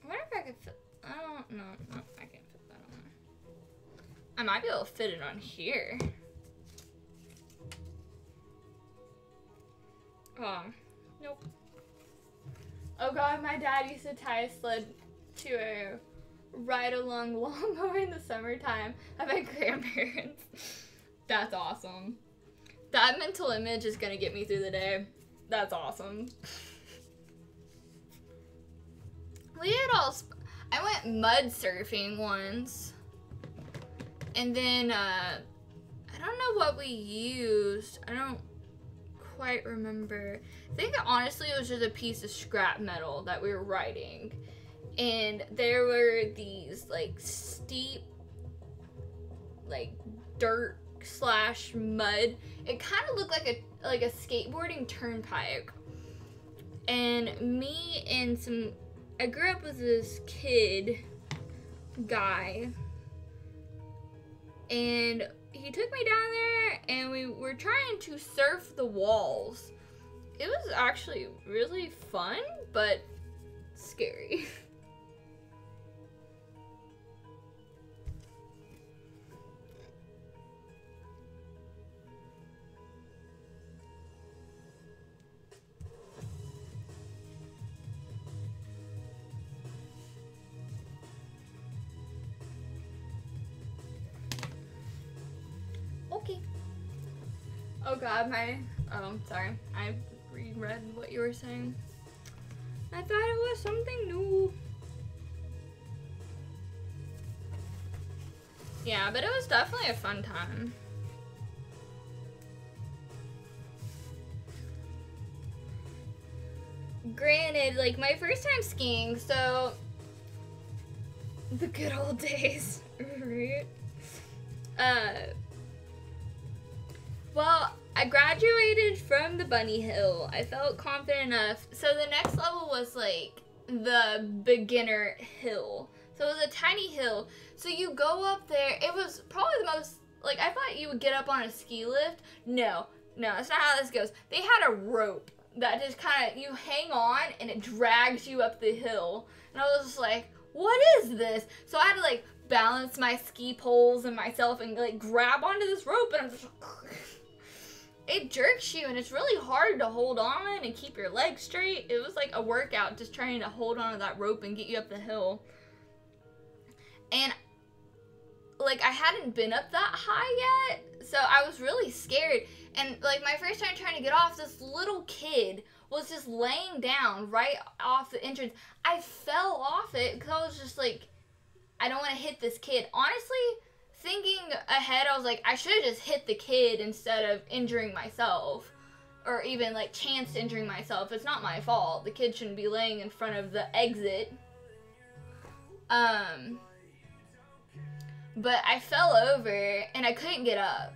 S1: I wonder if I could fit. I don't know. No, I can't fit that on there. I might be able to fit it on here. Nope. Oh god, my dad used to tie a sled to a ride-along lawnmower in the summertime at my grandparents. That's awesome. That mental image is gonna get me through the day. That's awesome. I went mud surfing once. And then, I don't know what we used. I don't quite remember. I think honestly it was just a piece of scrap metal that we were riding. And there were these like steep, like dirt / mud. It kind of looked like a skateboarding turnpike. And me and I grew up with this guy, and he took me down there and we were trying to surf the walls. It was actually really fun, but scary. Oh god, oh, sorry. I reread what you were saying. I thought it was something new. Yeah, but it was definitely a fun time. Granted, like, my first time skiing, so the good old days, right? Well, I graduated from the bunny hill. I felt confident enough. So the next level was like the beginner hill. So it was a tiny hill. So you go up there. It was probably the most, like, I thought you would get up on a ski lift. No, that's not how this goes. They had a rope that just kind of, you hang on and it drags you up the hill. And I was just like, what is this? So I had to like balance my ski poles and myself and like grab onto this rope, and I'm just like, it jerks you and it's really hard to hold on and keep your legs straight. It was like a workout just trying to hold on to that rope and get you up the hill. And like I hadn't been up that high yet, so I was really scared. And like my first time trying to get off, this little kid was just laying down right off the entrance. I fell off it because I was just like, I don't want to hit this kid. Honestly, thinking ahead, I was like, I should have just hit the kid instead of injuring myself. Or even like chance injuring myself. It's not my fault. The kid shouldn't be laying in front of the exit. But I fell over and I couldn't get up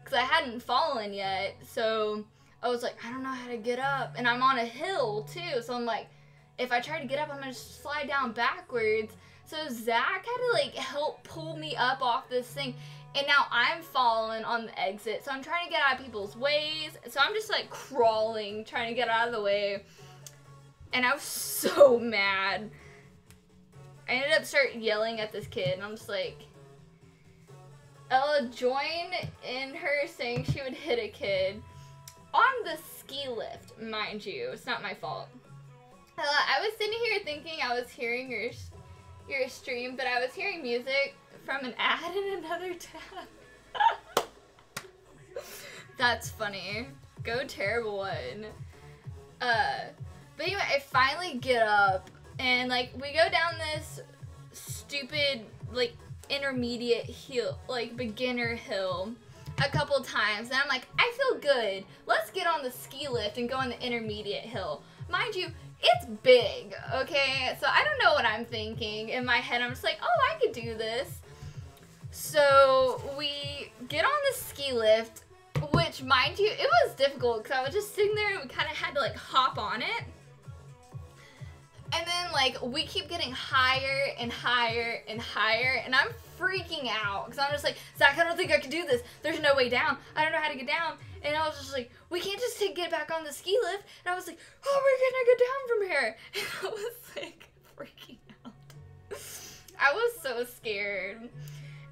S1: because I hadn't fallen yet. So I was like, I don't know how to get up. And I'm on a hill too. So I'm like, if I try to get up, I'm going to slide down backwards. So Zach had to like help pull me up off this thing. And now I'm falling on the exit. So I'm trying to get out of people's ways. So I'm just like crawling, trying to get out of the way. And I was so mad. I ended up yelling at this kid. And I'm just like, Ella joined in her saying she would hit a kid on the ski lift, mind you. It's not my fault. Ella, I was sitting here thinking I was hearing your stream, but I was hearing music from an ad in another tab. That's funny. Go terrible one. But anyway, I finally get up and like we go down this stupid like intermediate hill, like beginner hill a couple times, and I'm like, I feel good. Let's get on the ski lift and go on the intermediate hill. Mind you, it's big, okay? So I don't know what I'm thinking. In my head, I'm just like, oh, I could do this. So we get on the ski lift, which, mind you, it was difficult because I was just sitting there and we kind of had to like hop on it. And then like we keep getting higher and higher and higher, and I'm freaking out because I'm just like, Zach, I don't think I can do this. There's no way down. I don't know how to get down. And I was just like, we can't just get back on the ski lift. And I was like, oh, we're gonna go down from here. And I was like freaking out. I was so scared.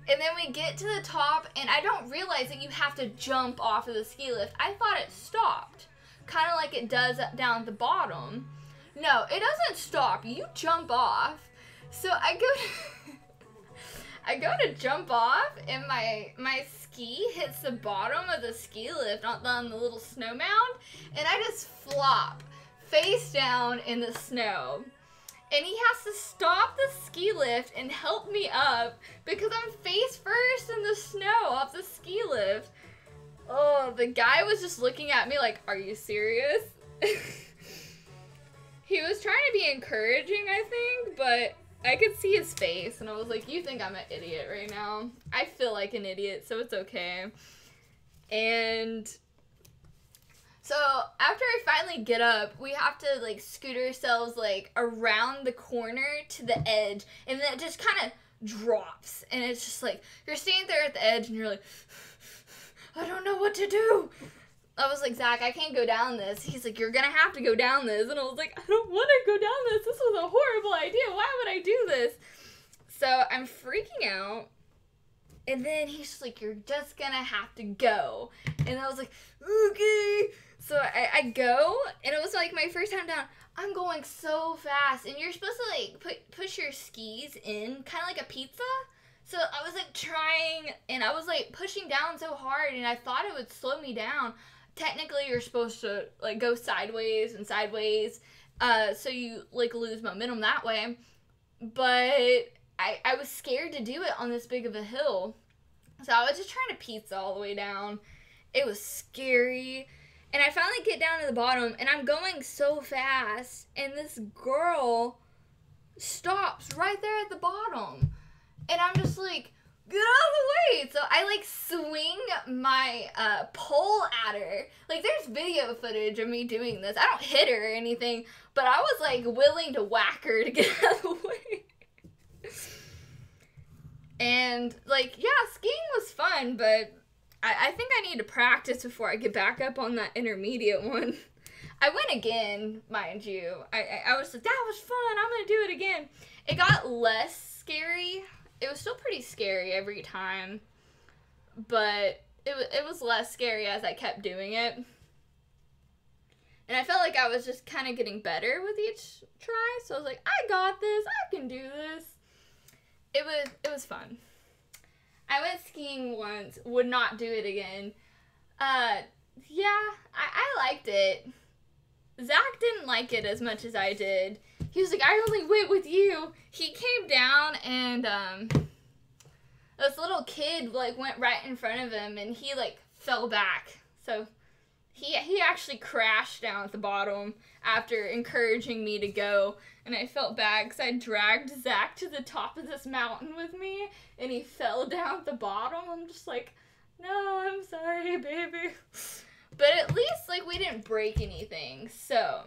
S1: And then we get to the top, and I don't realize that you have to jump off of the ski lift. I thought it stopped, kind of like it does down at the bottom. No, it doesn't stop. You jump off. So I go to jump off, and my ski hits the bottom of the ski lift on the little snow mound, and I just flop face down in the snow. And he has to stop the ski lift and help me up because I'm face first in the snow off the ski lift. Oh, the guy was just looking at me like, are you serious? He was trying to be encouraging, I think, but I could see his face, and I was like, you think I'm an idiot right now? I feel like an idiot, so it's okay. And so after I finally get up, we have to like scoot ourselves like around the corner to the edge, and then it just kind of drops, and it's just like, you're standing there at the edge, and you're like, I don't know what to do. I was like, Zach, I can't go down this. He's like, you're gonna have to go down this. And I was like, I don't want to go down this. This was a horrible idea. Why would I do this? So I'm freaking out. And then he's just like, you're just gonna have to go. And I was like, okay. So I go, and it was like my first time down. I'm going so fast. And you're supposed to like push your skis in, kind of like a pizza. So I was like trying, and I was like pushing down so hard, and I thought it would slow me down. Technically, you're supposed to like go sideways and sideways, so you like lose momentum that way. But I was scared to do it on this big of a hill, so I was just trying to pizza all the way down. It was scary, and I finally get down to the bottom, and I'm going so fast, and this girl stops right there at the bottom. And I'm just like, get out of the way. So I like swing my pole at her. Like there's video footage of me doing this. I don't hit her or anything, but I was like willing to whack her to get out of the way. And like, yeah, skiing was fun, but I think I need to practice before I get back up on that intermediate one. I went again, mind you. I was like, that was fun. I'm going to do it again. It got less scary. It was still pretty scary every time, but it was less scary as I kept doing it. And I felt like I was just kind of getting better with each try, so I was like, I got this, I can do this. It was fun. I went skiing once, would not do it again. Yeah, I liked it. Zach didn't like it as much as I did. He was like, I only went with you. He came down, and this little kid like went right in front of him, and he like fell back. So he actually crashed down at the bottom after encouraging me to go, and I felt bad because I dragged Zach to the top of this mountain with me, and he fell down at the bottom. I'm just like, no, I'm sorry, baby. But at least like we didn't break anything, so.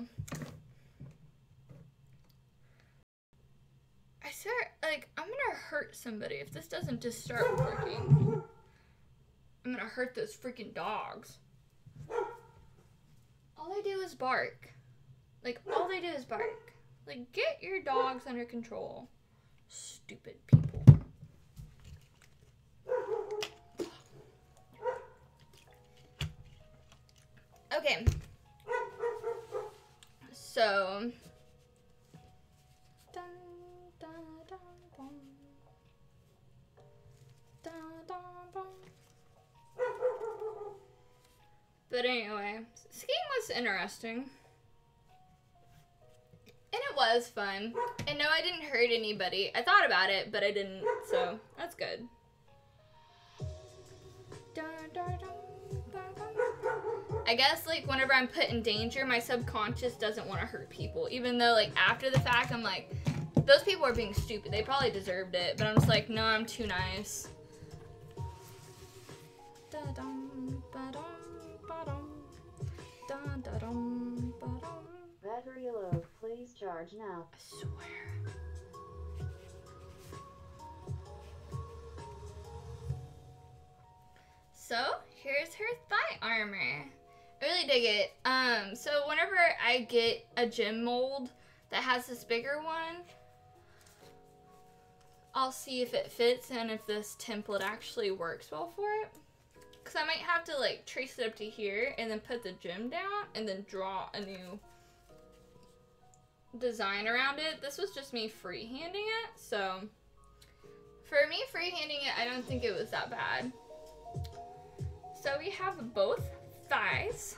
S1: I swear, like, I'm gonna hurt somebody if this doesn't just start working. I'm gonna hurt those freaking dogs. All they do is bark. Like, all they do is bark. Like, get your dogs under control. Stupid people. Okay. So. But anyway, skiing was interesting. And it was fun. And no, I didn't hurt anybody. I thought about it, but I didn't, so that's good. I guess, like, whenever I'm put in danger, my subconscious doesn't want to hurt people. Even though, like, after the fact, I'm like, those people are being stupid. They probably deserved it. But I'm just like, no, I'm too nice.
S2: Battery low, please charge now.
S1: I swear. So, here's her thigh armor. I really dig it. So whenever I get a gym mold that has this bigger one, I'll see if it fits and if this template actually works well for it. Because I might have to like trace it up to here and then put the gym down and then draw a new design around it. This was just me freehanding it, so for me freehanding it, I don't think it was that bad. So we have both thighs.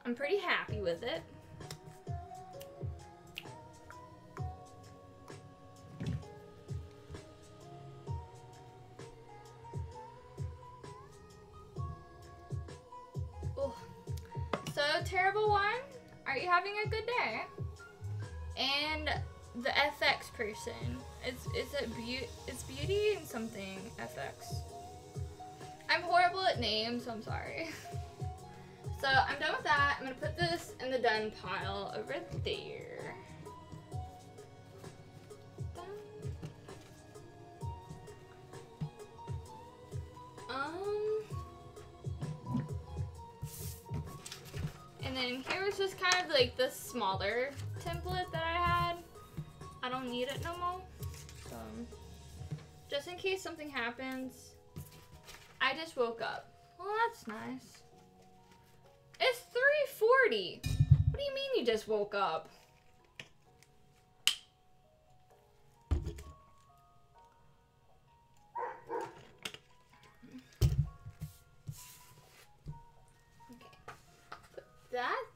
S1: I'm pretty happy with it. Oh, so terrible one. Are you having a good day? And the FX person. It's Beauty and something FX. I'm horrible at names, so I'm sorry. So I'm done with that. I'm gonna put this in the done pile over there. And then here was just kind of like the smaller template that I had. I don't need it no more. So just in case something happens. I just woke up. Well, that's nice. It's 3:40. What do you mean you just woke up?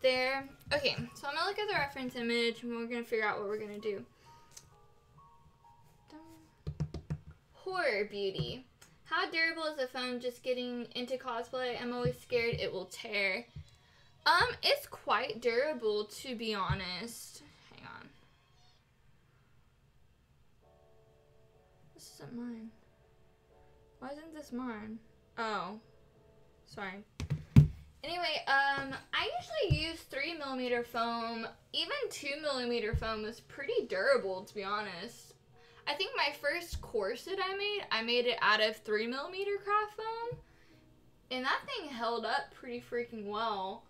S1: there. Okay, so I'm gonna look at the reference image and we're gonna figure out what we're gonna do. Horror beauty. How durable is the foam? Just getting into cosplay. I'm always scared it will tear. It's quite durable, to be honest. Hang on. This isn't mine. Why isn't this mine? Oh, sorry. Anyway, I usually use 3mm foam. Even 2mm foam is pretty durable, to be honest. I think my first corset I made it out of 3mm craft foam. And that thing held up pretty freaking well.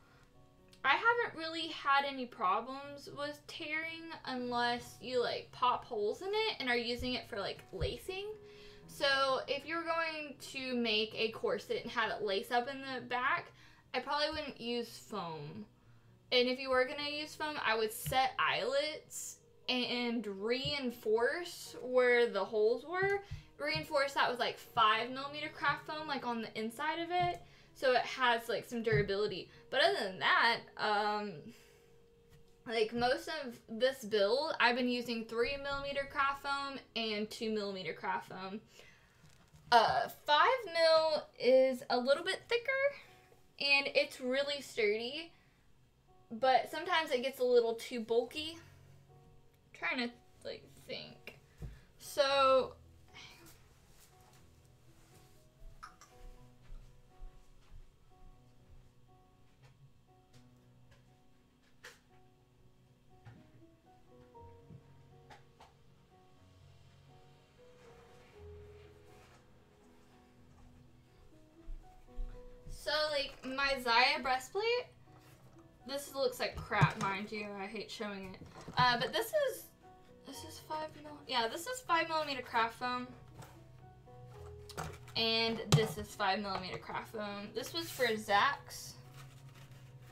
S1: I haven't really had any problems with tearing unless you like pop holes in it and are using it for like lacing. So if you're going to make a corset and have it lace up in the back, I probably wouldn't use foam. And if you were going to use foam, I would set eyelets and reinforce where the holes were. Reinforce that with like 5mm craft foam like on the inside of it, so it has like some durability. But other than that, like most of this build, I've been using 3mm craft foam and 2mm craft foam. 5mm is a little bit thicker and it's really sturdy, but sometimes it gets a little too bulky. I'm trying to like think. So like my Zaya breastplate, this looks like crap, mind you. I hate showing it. But this is 5mm. Yeah, this is 5mm craft foam. And this is 5mm craft foam. This was for Zach's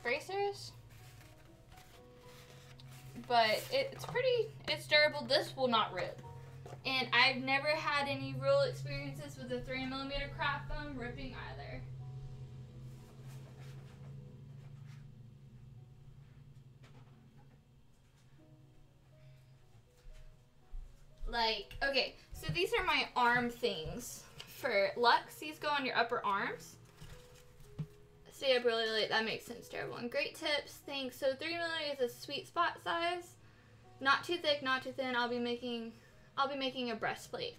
S1: bracers. But it's durable. This will not rip. And I've never had any real experiences with the 3mm craft foam ripping either. Like, okay, so these are my arm things for Lux. These go on your upper arms. Stay up really late. That makes sense, terrible. And great tips. Thanks. So 3mm is a sweet spot size. Not too thick, not too thin. I'll be making a breastplate.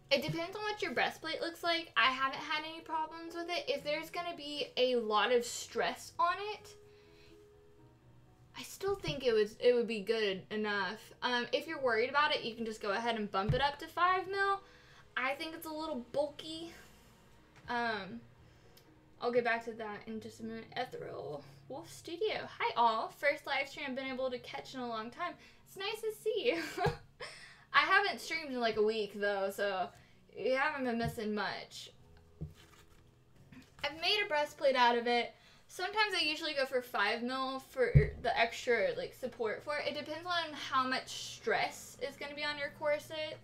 S1: It depends on what your breastplate looks like. I haven't had any problems with it. If there's gonna be a lot of stress on it, I still think it would be good enough. If you're worried about it, you can just go ahead and bump it up to 5mm. I think it's a little bulky. I'll get back to that in just a minute. Ethereal Wolf Studio. Hi all. First live stream I've been able to catch in a long time. It's nice to see you. I haven't streamed in like a week though, so you haven't been missing much. I've made a breastplate out of it. Sometimes I usually go for 5mm for the extra like support for it. It depends on how much stress is going to be on your corset,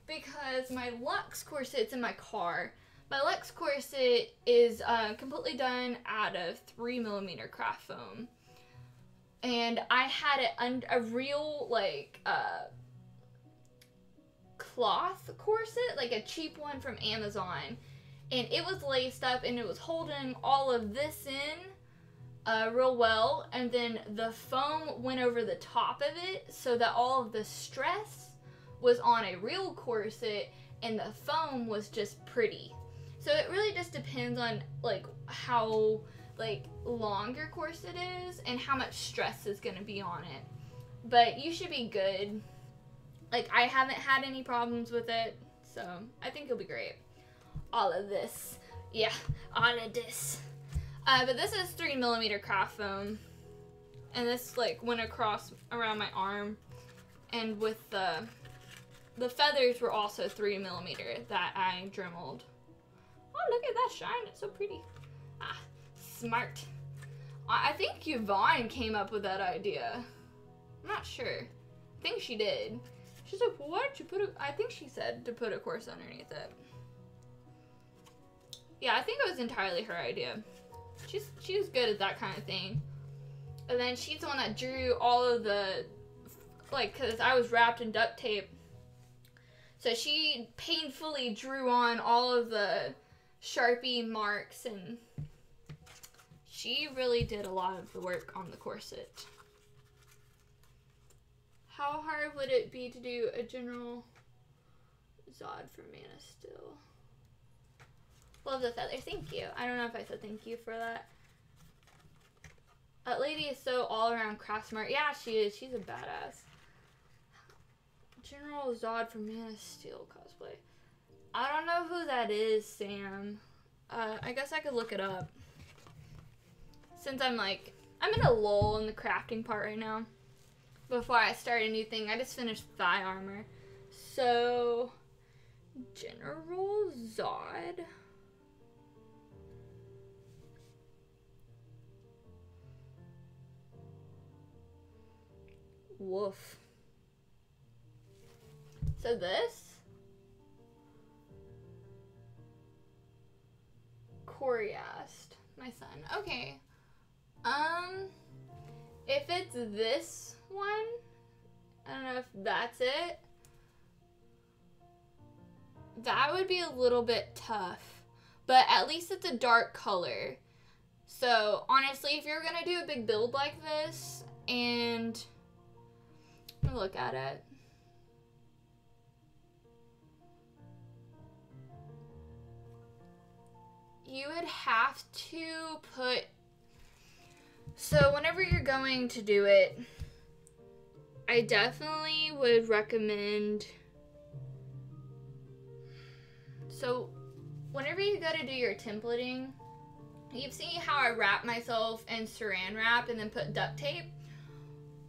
S1: because my Lux corset's in my car. My Lux corset is completely done out of 3mm craft foam, and I had it a real like cloth corset, like a cheap one from Amazon. And it was laced up and it was holding all of this in real well. And then the foam went over the top of it so that all of the stress was on a real corset and the foam was just pretty. So it really just depends on like how like long your corset is and how much stress is going to be on it. But you should be good. Like I haven't had any problems with it, so I think it'll be great. All of this. Yeah, all of this. But this is 3mm craft foam. And this like went across around my arm. And with the feathers were also 3mm that I dremeled. Oh, look at that shine. It's so pretty. Ah, smart. I think Yvonne came up with that idea. I'm not sure. I think she did. She's like, well, why don't you put a... I think she said to put a course underneath it. Yeah, I think it was entirely her idea. She's good at that kind of thing. And then she's the one that drew all of the, like, because I was wrapped in duct tape. So she painfully drew on all of the Sharpie marks, and she really did a lot of the work on the corset. How hard would it be to do a general Zod for Man of Steel? Love the feather. Thank you. I don't know if I said thank you for that. That lady is so all around craft smart. Yeah, she is. She's a badass. General Zod from Man of Steel cosplay. I don't know who that is, Sam. I guess I could look it up. Since I'm in a lull in the crafting part right now. Before I start a new thing. I just finished thigh armor. So, General Zod. Woof. So this? Corey asked. My son. Okay. If it's this one, I don't know if that's it. That would be a little bit tough. But at least it's a dark color. So, honestly, if you're gonna do a big build like this, and let me look at it. You would have to put, so whenever you're going to do it, I definitely would recommend, so whenever you go to do your templating, you've seen how I wrap myself in saran wrap and then put duct tape.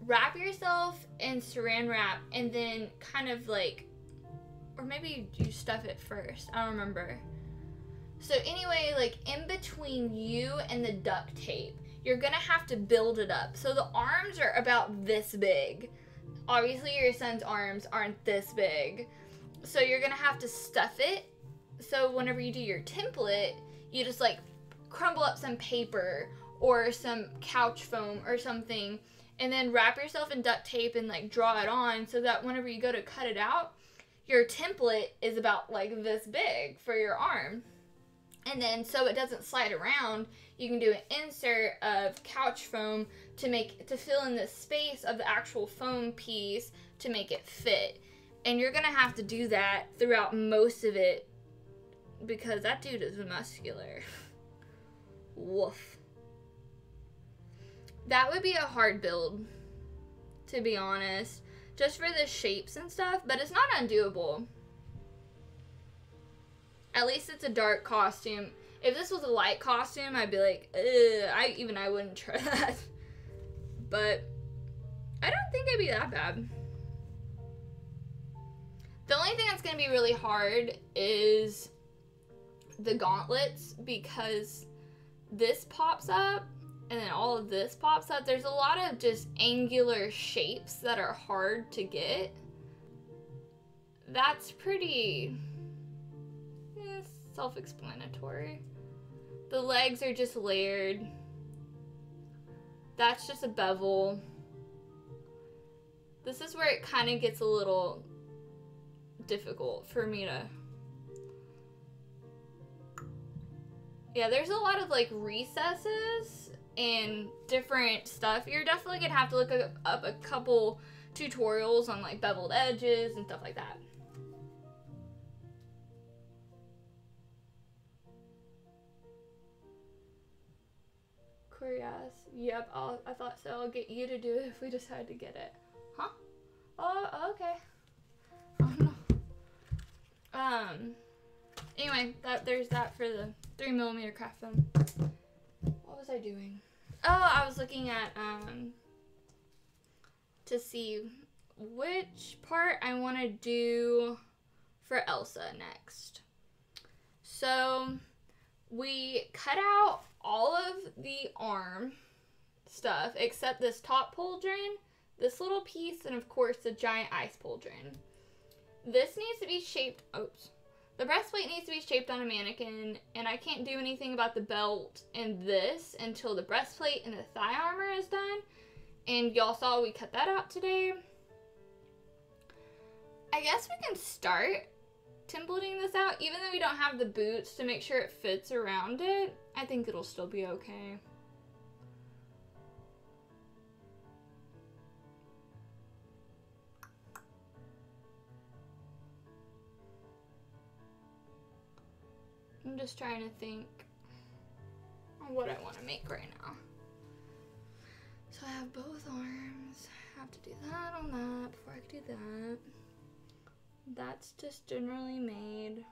S1: Wrap yourself in saran wrap and then kind of like, or maybe you stuff it first, I don't remember. So anyway, like in between you and the duct tape, you're gonna have to build it up. So the arms are about this big. Obviously your son's arms aren't this big. So you're gonna have to stuff it. So whenever you do your template, you just like crumble up some paper or some couch foam or something, and then wrap yourself in duct tape and like draw it on so that whenever you go to cut it out, your template is about like this big for your arm. And then so it doesn't slide around, you can do an insert of couch foam to fill in the space of the actual foam piece to make it fit. And you're gonna have to do that throughout most of it because that dude is muscular. Woof. That would be a hard build, to be honest, just for the shapes and stuff, but it's not undoable. At least it's a dark costume. If this was a light costume, I'd be like, ugh, I wouldn't try that. But I don't think it'd be that bad. The only thing that's gonna be really hard is the gauntlets, because this pops up and then all of this pops up. There's a lot of just angular shapes that are hard to get. That's pretty self-explanatory. The legs are just layered. That's just a bevel. This is where it kind of gets a little difficult for me to... Yeah, there's a lot of like recesses and different stuff. You're definitely gonna have to look up a couple tutorials on like beveled edges and stuff like that. Yes. Yep, I thought so. I'll get you to do it if we decide to get it. Huh? Oh, okay. Oh, no. Anyway, there's that for the 3mm craft foam. What was I doing? Oh, I was looking at, to see which part I want to do for Elsa next. So, we cut out all of the arm stuff except this top pauldron, this little piece, and of course the giant ice pauldron. This needs to be shaped, oops. The breastplate needs to be shaped on a mannequin, and I can't do anything about the belt and this until the breastplate and the thigh armor is done. And y'all saw we cut that out today. I guess we can start templating this out, even though we don't have the boots to make sure it fits around it. I think it'll still be okay. I'm just trying to think on what I want to make right now. So I have both arms. I have to do that on that before I can do that. That's just generally made.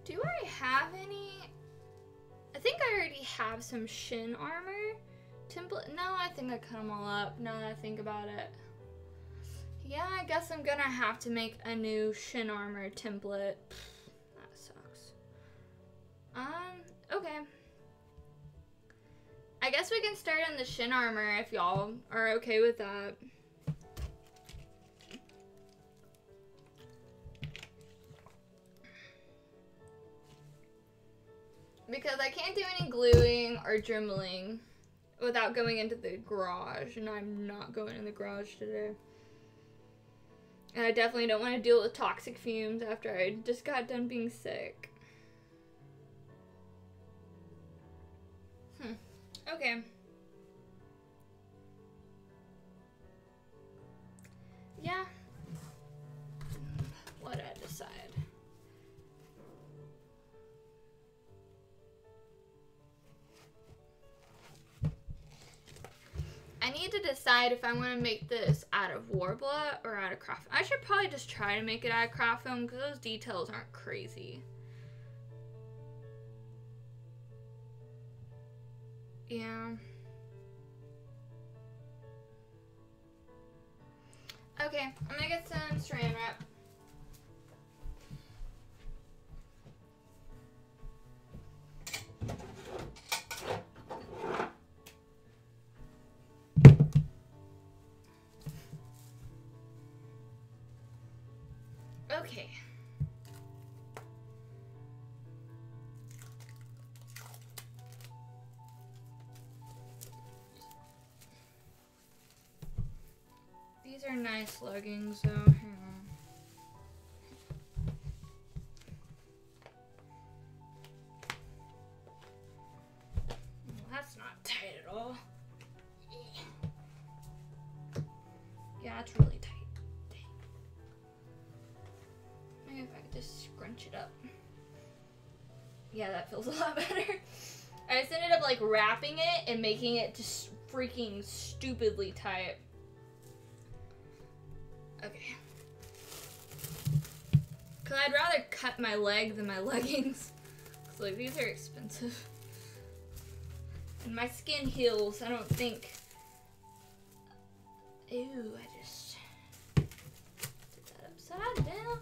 S1: Do I have any? I think I already have some Shin Armor template. No, I think I cut them all up now that I think about it. Yeah, I guess I'm gonna have to make a new Shin Armor template. That sucks. Okay. I guess we can start on the Shin Armor if y'all are okay with that. Because I can't do any gluing or dremeling without going into the garage, and I'm not going in the garage today. And I definitely don't want to deal with toxic fumes after I just got done being sick. Okay. Yeah. What I decide. I need to decide if I want to make this out of Warbler or out of craft. I should probably just try to make it out of craft foam because those details aren't crazy. Yeah. Okay, I'm gonna get some saran wrap. Okay. These are nice leggings, so hang on. Well, that's not tight at all. Yeah, it's really tight. Dang. Maybe if I could just scrunch it up. Yeah, that feels a lot better. I just ended up like wrapping it and making it just freaking stupidly tight. Okay. Cause I'd rather cut my leg than my leggings. Cause like these are expensive. And my skin heals, I don't think. Ew, I just did that upside down.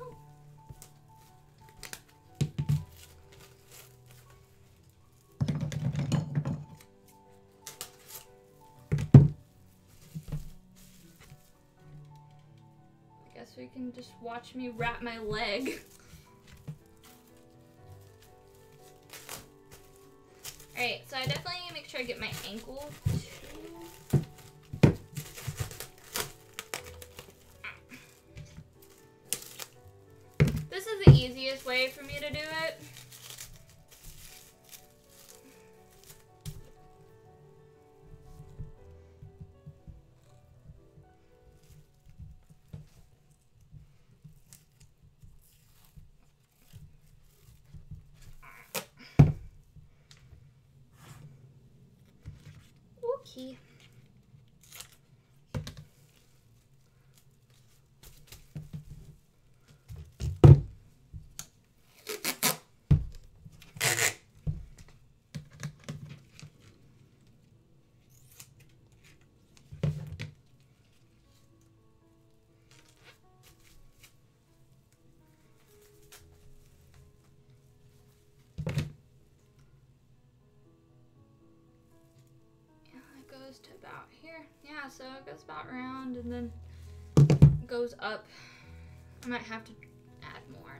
S1: So you can just watch me wrap my leg. Alright, so I definitely need to make sure I get my ankle too. This is the easiest way for me to do it. Okay. around and then goes up. I might have to add more.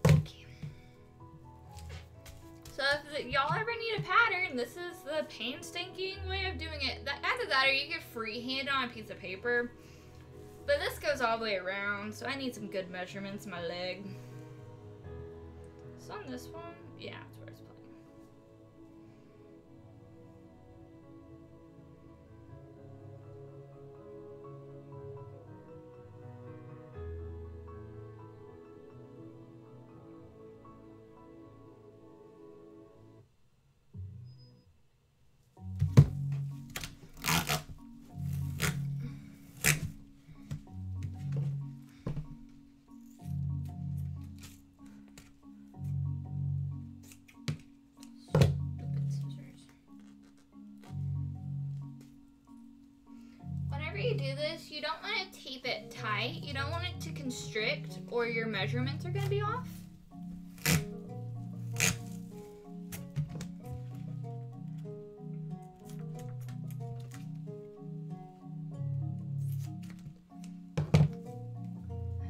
S1: Okay. So if y'all ever need a pattern, this is the painstaking way of doing it. Either that or you can freehand on a piece of paper. But this goes all the way around, so I need some good measurements in my leg. So on this one, yeah, that's where it's playing. You do this, you don't want to tape it tight. You don't want it to constrict or your measurements are going to be off.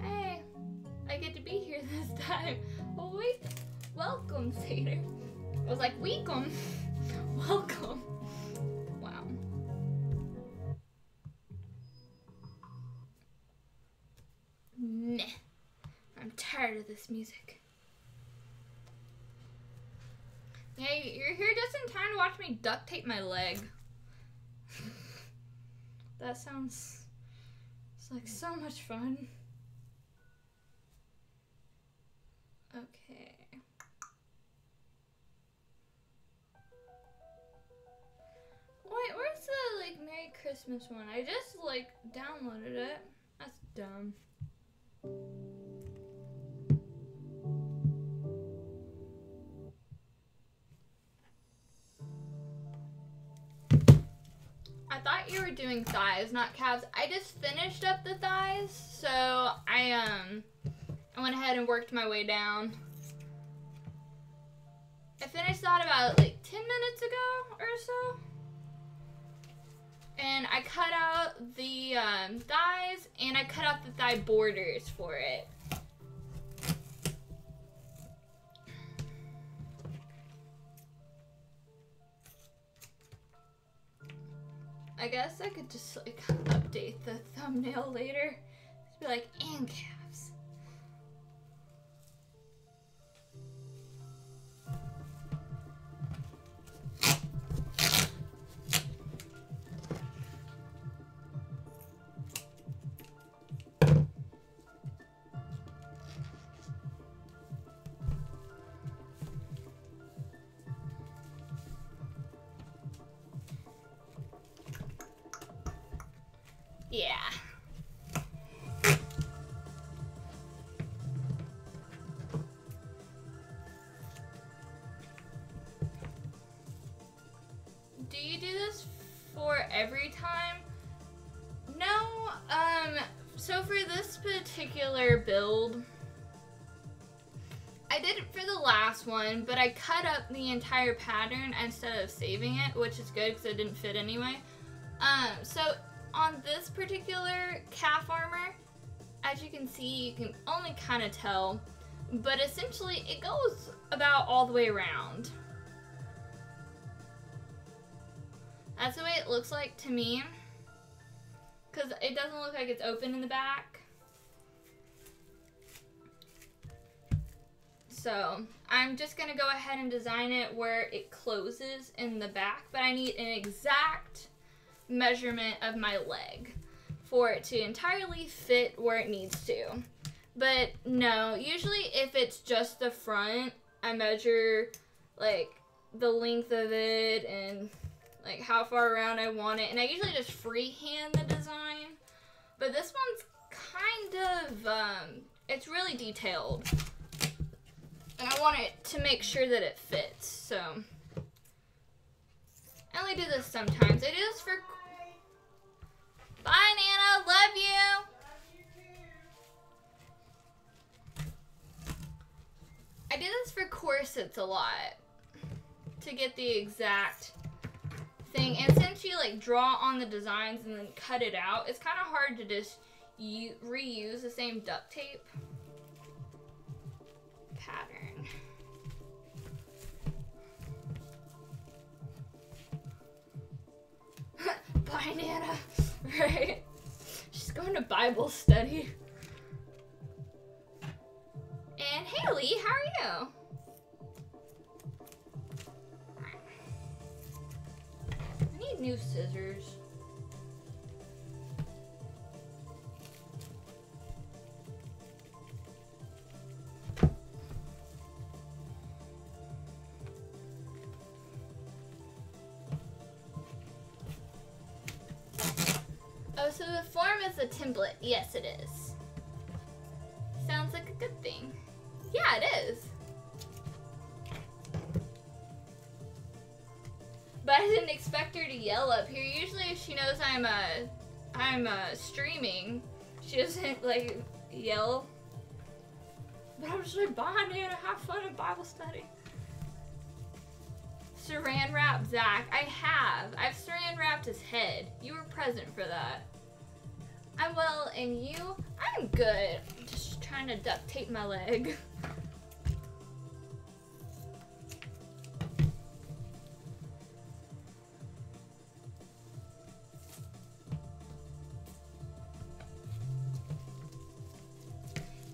S1: Hey, I get to be here this time. Oh wait, welcome, Satyr. I was like, welcome. Welcome. Wow. Meh. I'm tired of this music. Yeah, you're here just in time to watch me duct tape my leg. That sounds... It's like so much fun. Okay. Wait, where's the like Merry Christmas one? I just like downloaded it. That's dumb. I thought you were doing thighs, not calves. I just finished up the thighs, so I went ahead and worked my way down. I finished that about like 10 minutes ago or so. And I cut out the thighs, and I cut out the thigh borders for it. I guess I could just like update the thumbnail later. Just be like, and calves. Yeah. Do you do this for every time? No, so for this particular build, I did it for the last one, but I cut up the entire pattern instead of saving it, which is good because it didn't fit anyway. So on this particular calf armor, as you can see, you can only kind of tell, but essentially it goes about all the way around. That's the way it looks like to me, because it doesn't look like it's open in the back. So I'm just gonna go ahead and design it where it closes in the back, but I need an exact measurement of my leg for it to entirely fit where it needs to. But no, usually if it's just the front, I measure like the length of it and like how far around I want it, and I usually just freehand the design. But this one's kind of it's really detailed, and I want it to make sure that it fits. So I only do this sometimes. I do this for... Bye, Nana. Love you. I do this for corsets a lot to get the exact thing. And since you like draw on the designs and then cut it out, it's kind of hard to just reuse the same duct tape pattern. Bye, Nana. Right? She's going to Bible study. And Haley, how are you? I need new scissors. Oh, so the form is a template. Yes, it is. Sounds like a good thing. Yeah, it is. But I didn't expect her to yell up here. Usually if she knows I'm streaming, she doesn't like yell. But I'm just like, bye, Nana, have fun at Bible study. Saran wrap Zach. I've saran wrapped his head. You were present for that. I'm well, and you? I'm good. I'm just trying to duct tape my leg.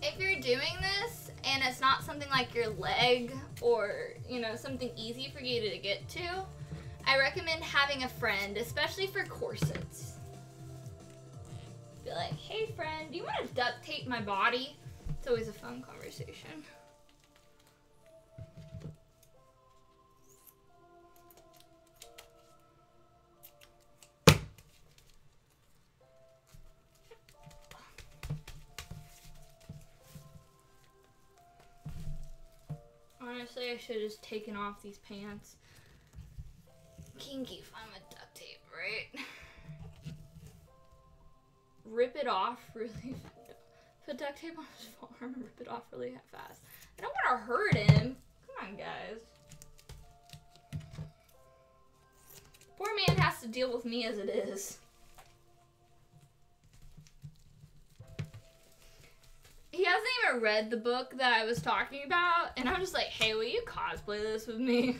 S1: If you're doing this and it's not something like your leg or, you know, something easy for you to get to, I recommend having a friend, especially for corsets. Be like, hey friend, do you want to duct tape my body? It's always a fun conversation. Honestly, I should have just taken off these pants. Kinky fun with duct tape, right? Rip it off really. Put duct tape on his forearm and rip it off really fast. I don't want to hurt him. Come on, guys. Poor man has to deal with me as it is. He hasn't even read the book that I was talking about, and I'm just like, hey, will you cosplay this with me?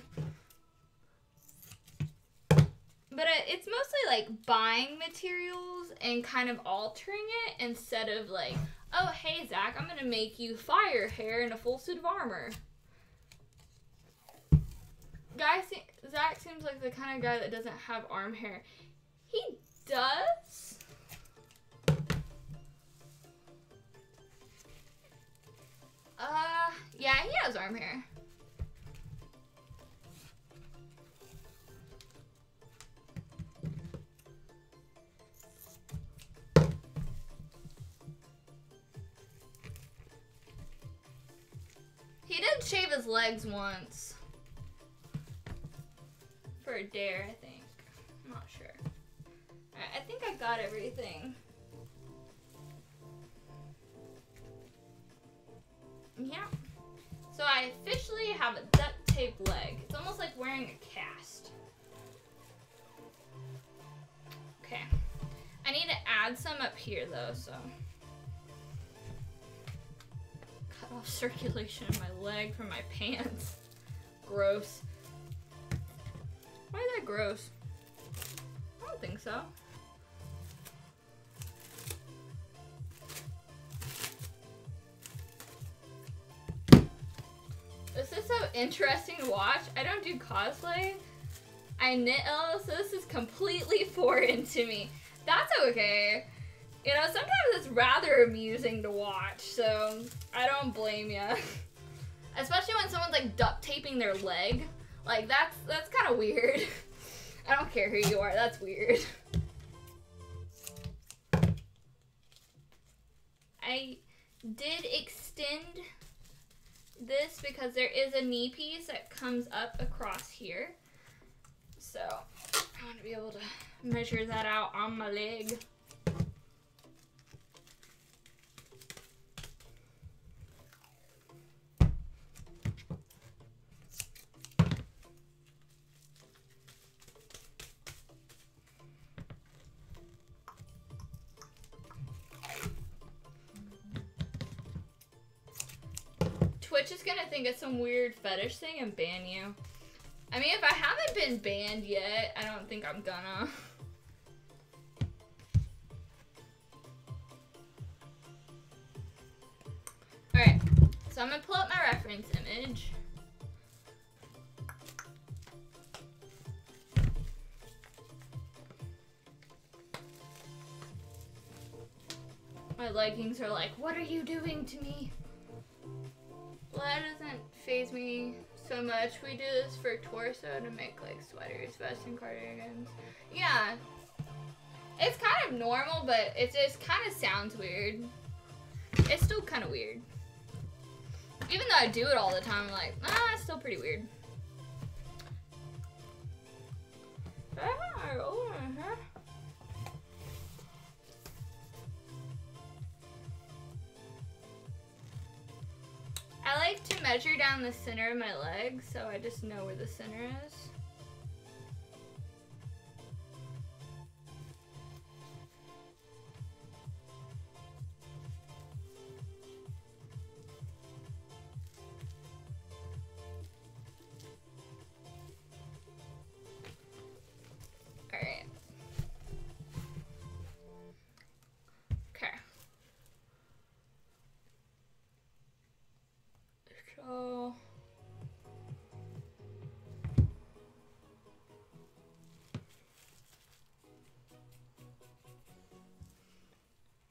S1: But it's mostly like buying materials and kind of altering it instead of like, oh, hey, Zach, I'm going to make you fire hair in a full suit of armor. Zach seems like the kind of guy that doesn't have arm hair. He does. Yeah, he has arm hair. He did shave his legs once. For a dare, I think. I'm not sure. Alright, I think I got everything. Yeah. So I officially have a duct tape leg. It's almost like wearing a cast. Okay. I need to add some up here though, so. Cut off circulation in my leg from my pants. Gross. Why is that gross? I don't think so. This is so interesting to watch. I don't do cosplay. I knit, so this is completely foreign to me. That's okay. You know, sometimes it's rather amusing to watch, so I don't blame ya. Especially when someone's like duct taping their leg. Like that's kind of weird. I don't care who you are, that's weird. I did extend this because there is a knee piece that comes up across here. So I want to be able to measure that out on my leg. Twitch is gonna think it's some weird fetish thing and ban you. I mean, if I haven't been banned yet, I don't think I'm gonna. Alright, so I'm gonna pull up my reference image. My leggings are like, what are you doing to me? Well, that doesn't faze me so much. We do this for torso to make like sweaters, vests, and cardigans. Yeah. It's kind of normal, but it just kind of sounds weird. It's still kind of weird. Even though I do it all the time, I'm like, it's still pretty weird. I like to measure down the center of my leg, so I just know where the center is. Alright. Okay. So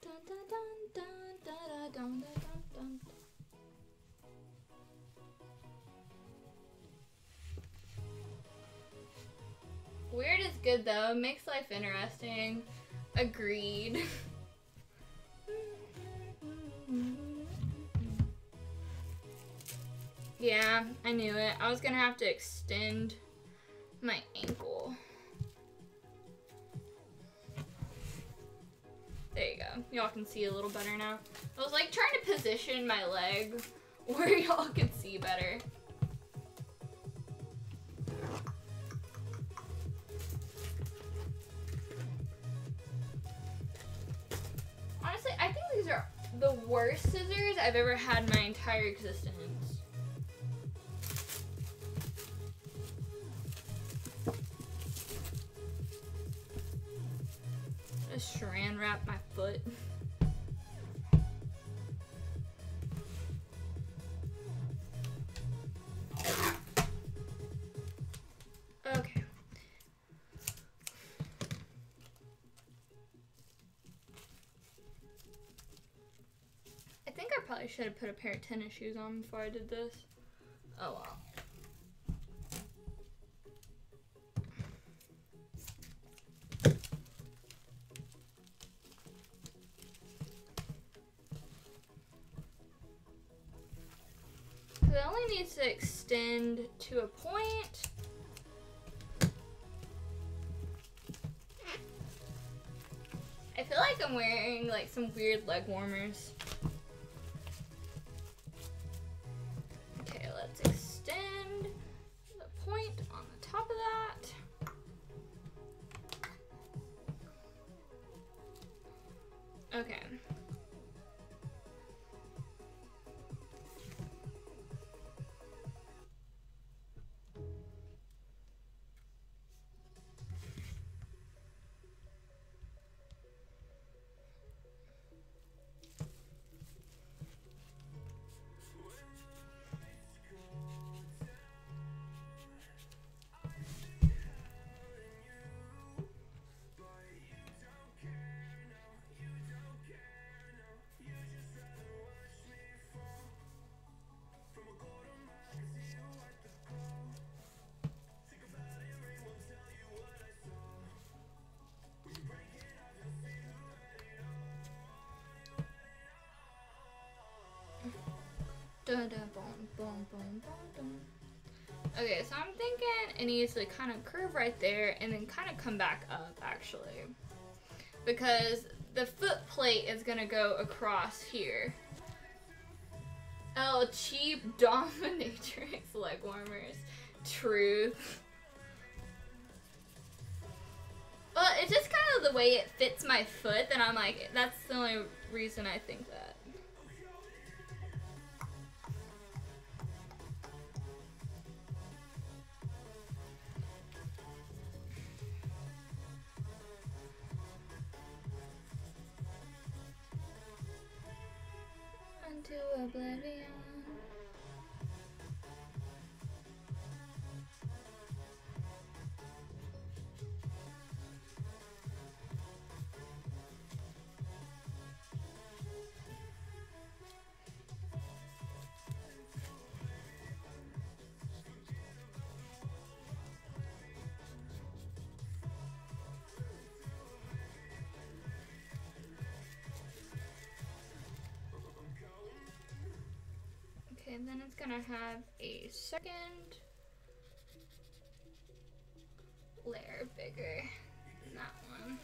S1: dun, dun, dun, dun, dun, dun, dun, dun. Weird is good though, makes life interesting. Agreed. Yeah, I knew it. I was gonna have to extend my ankle. There you go. Y'all can see a little better now. I was like trying to position my leg where y'all can see better. Honestly, I think these are the worst scissors I've ever had in my entire existence. Just saran wrap my foot. Okay. I think I probably should have put a pair of tennis shoes on before I did this. Oh well. It only needs to extend to a point. I feel like I'm wearing like some weird leg warmers. Okay, let's extend the point on the top of that. Okay. Dun, dun, boom, boom, boom, boom, boom. Okay, so I'm thinking it needs to kind of curve right there and then kind of come back up actually. Because the foot plate is gonna go across here. Oh, cheap dominatrix leg warmers. Truth. Well, it's just kind of the way it fits my foot that I'm like, that's the only reason I think that. oblivion. Okay, and then it's gonna have a second layer bigger than that one.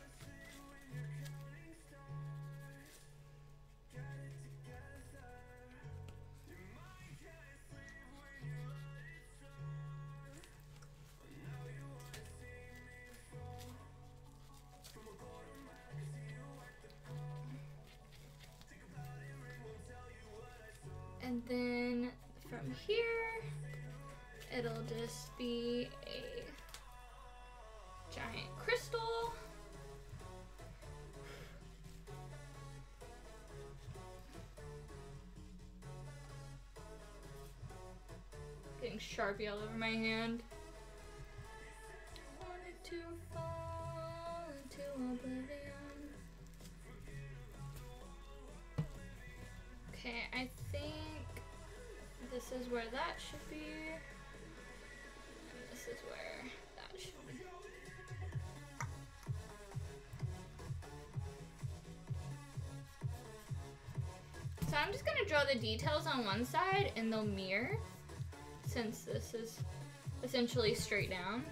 S1: And then from here, it'll just be a giant crystal. Getting Sharpie all over my hand. Wanted to fall into oblivion. Okay, I think this is where that should be, and this is where that should be. So I'm just gonna draw the details on one side and they'll mirror, since this is essentially straight down.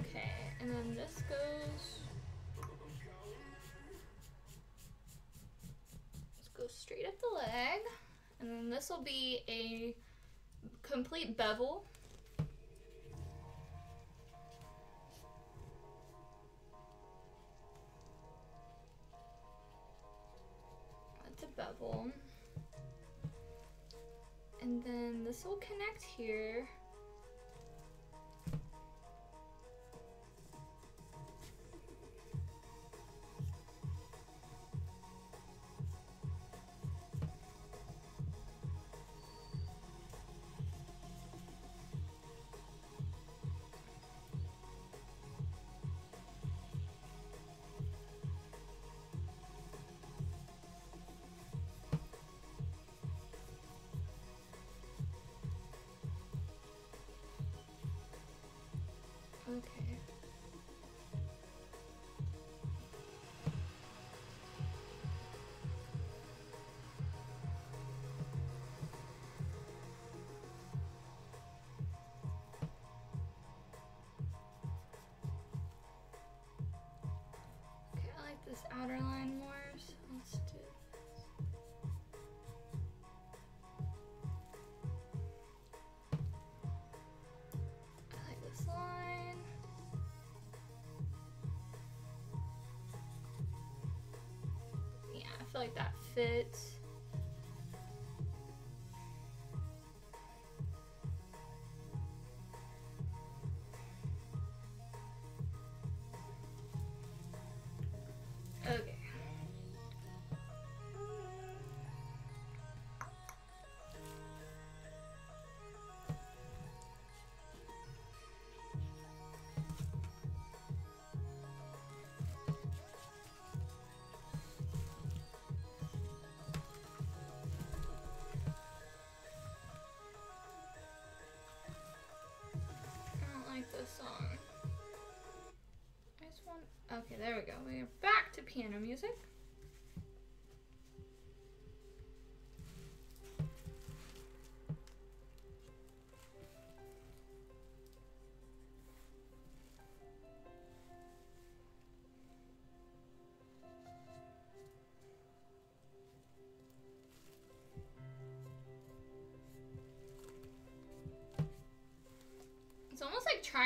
S1: Okay, and then this goes straight up the leg, and then this will be a complete bevel. That's a bevel. And then this will connect here. Okay. Okay, I like this outer line more, so let's do this. I like this line. Yeah, I feel like that fits. Okay. I don't like this song. I just want. Okay, there we go. We are back to piano music.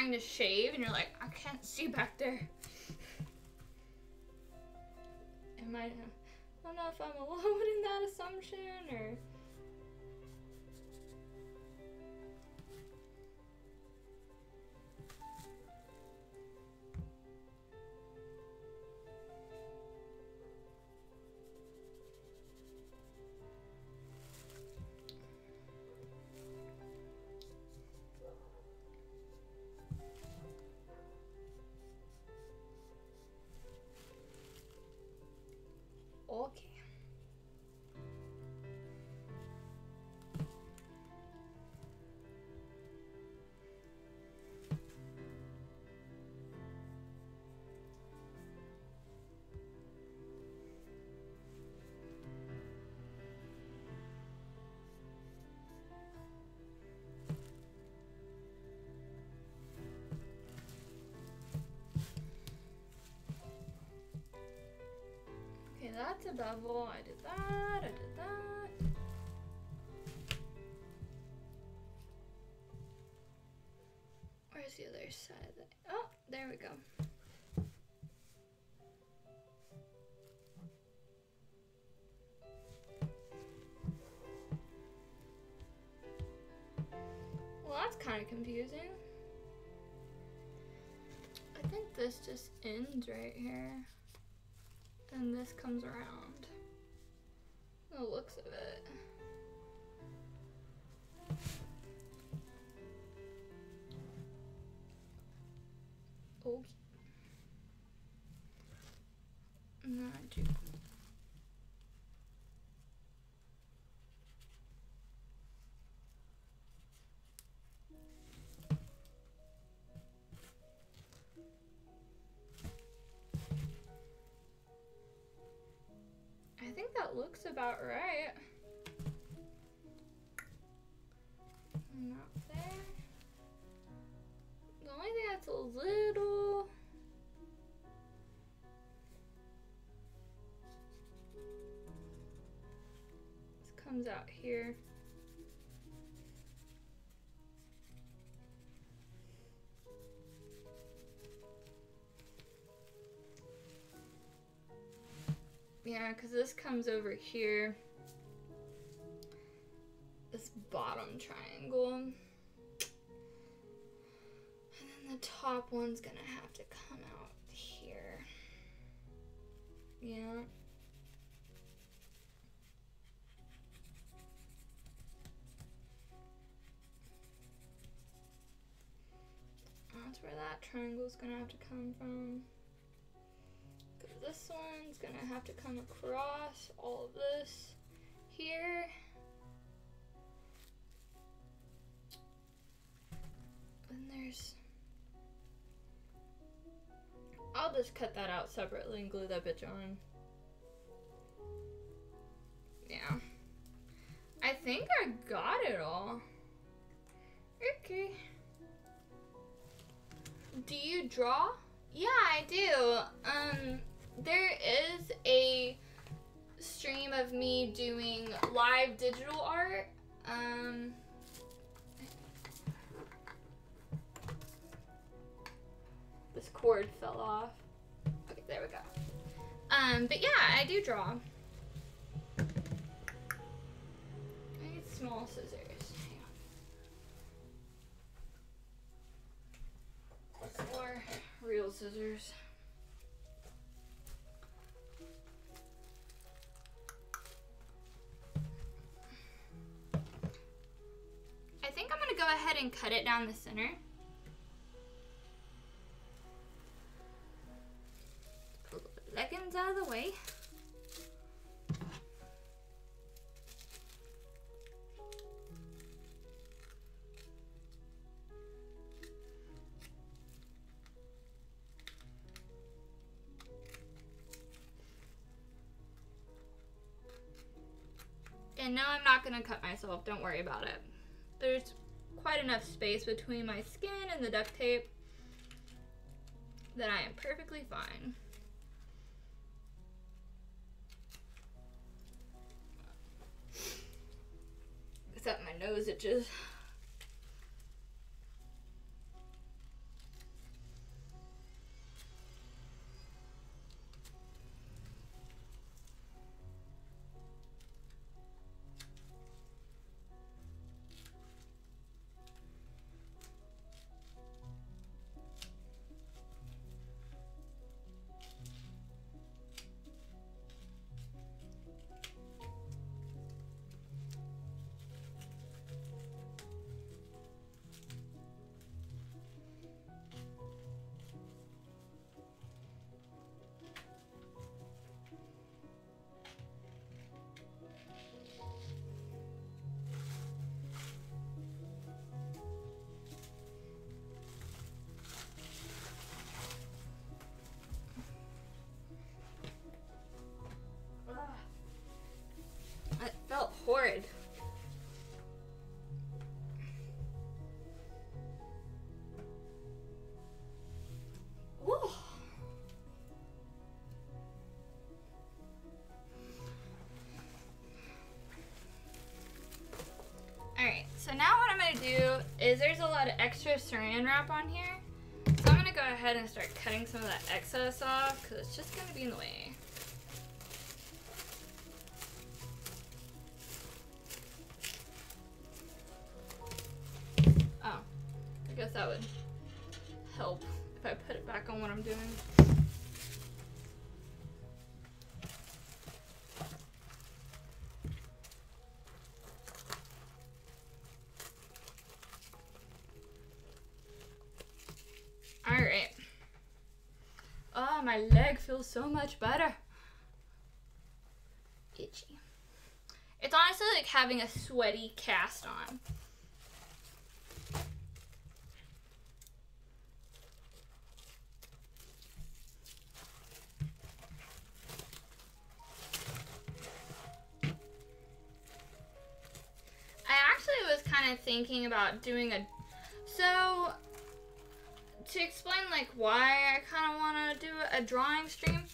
S1: trying to shave and you're like, I can't see back there. I don't know if I'm alone in that assumption or... Okay. Okay, that's a bevel. I did that, I did that. Where's the other side of that? Oh, there we go. Well, that's kind of confusing. I think this just ends right here. And this comes around. The looks of it. Okay. Not too. I think that looks about right. Not there. The only thing that's a little... This comes out here. Yeah, because this comes over here. This bottom triangle. And then the top one's gonna have to come out here. Yeah. That's where that triangle's gonna have to come from. This one's gonna have to come across all of this here. And there's... I'll just cut that out separately and glue that bitch on. Yeah. I think I got it all. Okay. Do you draw? Yeah, I do. There is a stream of me doing live digital art. This cord fell off. Okay, there we go. But yeah, I do draw. I need small scissors. Hang on. Or real scissors. I think I'm gonna go ahead and cut it down the center. Pull the leggings out of the way. And no, I'm not gonna cut myself, don't worry about it. There's quite enough space between my skin and the duct tape that I am perfectly fine. Except my nose itches. is there's a lot of extra saran wrap on here. So I'm gonna go ahead and start cutting some of that excess off because it's just gonna be in the way. Oh, I guess that would help if I put it back on what I'm doing. Alright. Oh, my leg feels so much better. Itchy. It's honestly like having a sweaty cast on. I actually was kind of thinking about doing a... So, to explain like why I kind of want to do a drawing stream,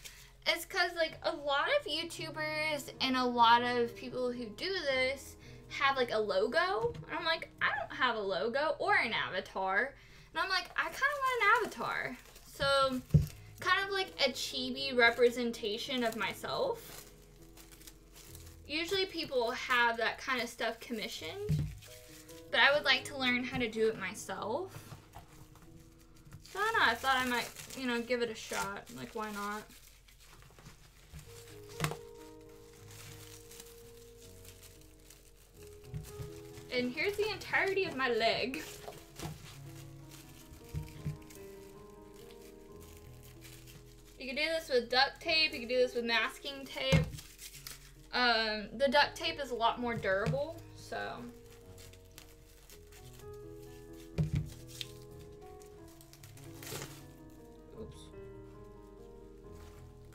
S1: it's because like a lot of YouTubers and a lot of people who do this have like a logo. And I'm like, I don't have a logo or an avatar. And I'm like, I kind of want an avatar. So, kind of like a chibi representation of myself. Usually people have that kind of stuff commissioned, but I would like to learn how to do it myself. So I don't know, I thought I might, you know, give it a shot. Like, why not? And here's the entirety of my leg. You can do this with duct tape, you can do this with masking tape. The duct tape is a lot more durable, so. Oops.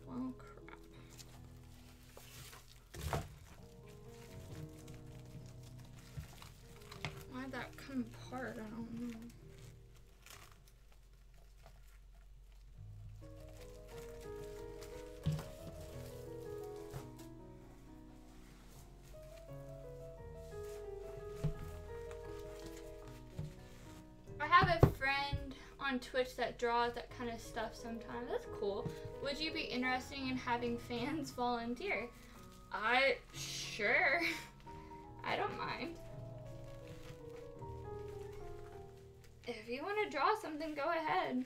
S1: Oh, crap. Why'd that come apart? I don't know. I have a friend on Twitch that draws that kind of stuff sometimes. That's cool. Would you be interested in having fans volunteer? Sure. I don't mind. If you want to draw something, go ahead.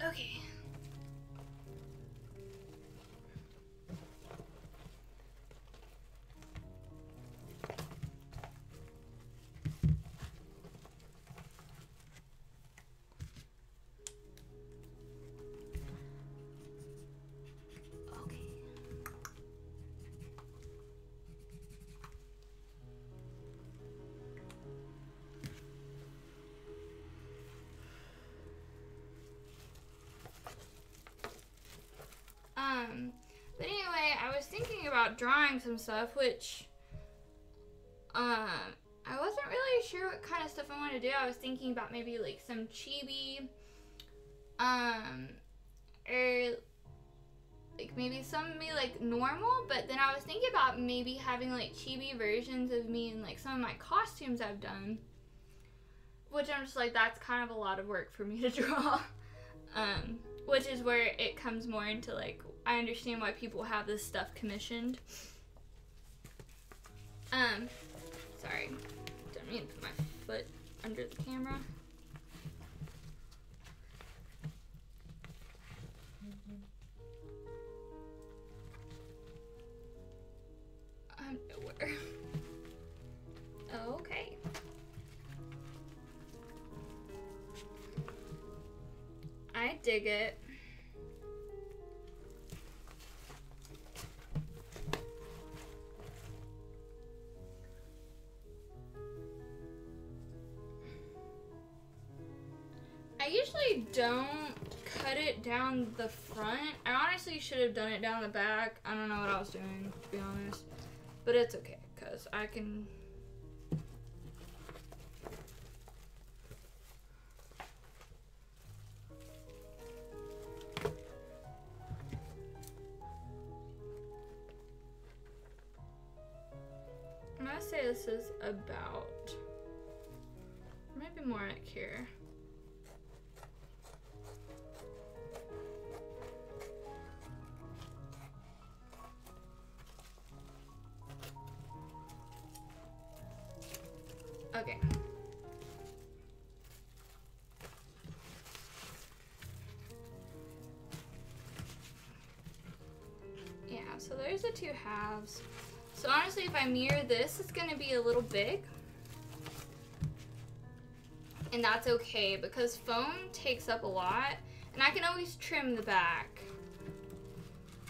S1: Okay. Okay. But anyway, I was thinking about drawing some stuff, which, I wasn't really sure what kind of stuff I wanted to do. I was thinking about maybe, like, some chibi, or, like, maybe some would be, like, normal, but then I was thinking about maybe having, like, chibi versions of me and, like, some of my costumes I've done, which I'm just like, that's kind of a lot of work for me to draw, which is where it comes more into, like, I understand why people have this stuff commissioned. Sorry. Didn't mean to put my foot under the camera. I'm nowhere. Okay. I dig it. I I usually don't cut it down the front. I honestly should have done it down the back. I don't know what I was doing, to be honest. But it's okay, because I can... I'm gonna say this is about... maybe more like here. Okay. Yeah, so there's the two halves. So honestly, if I mirror this, it's gonna be a little big. And that's okay because foam takes up a lot and I can always trim the back.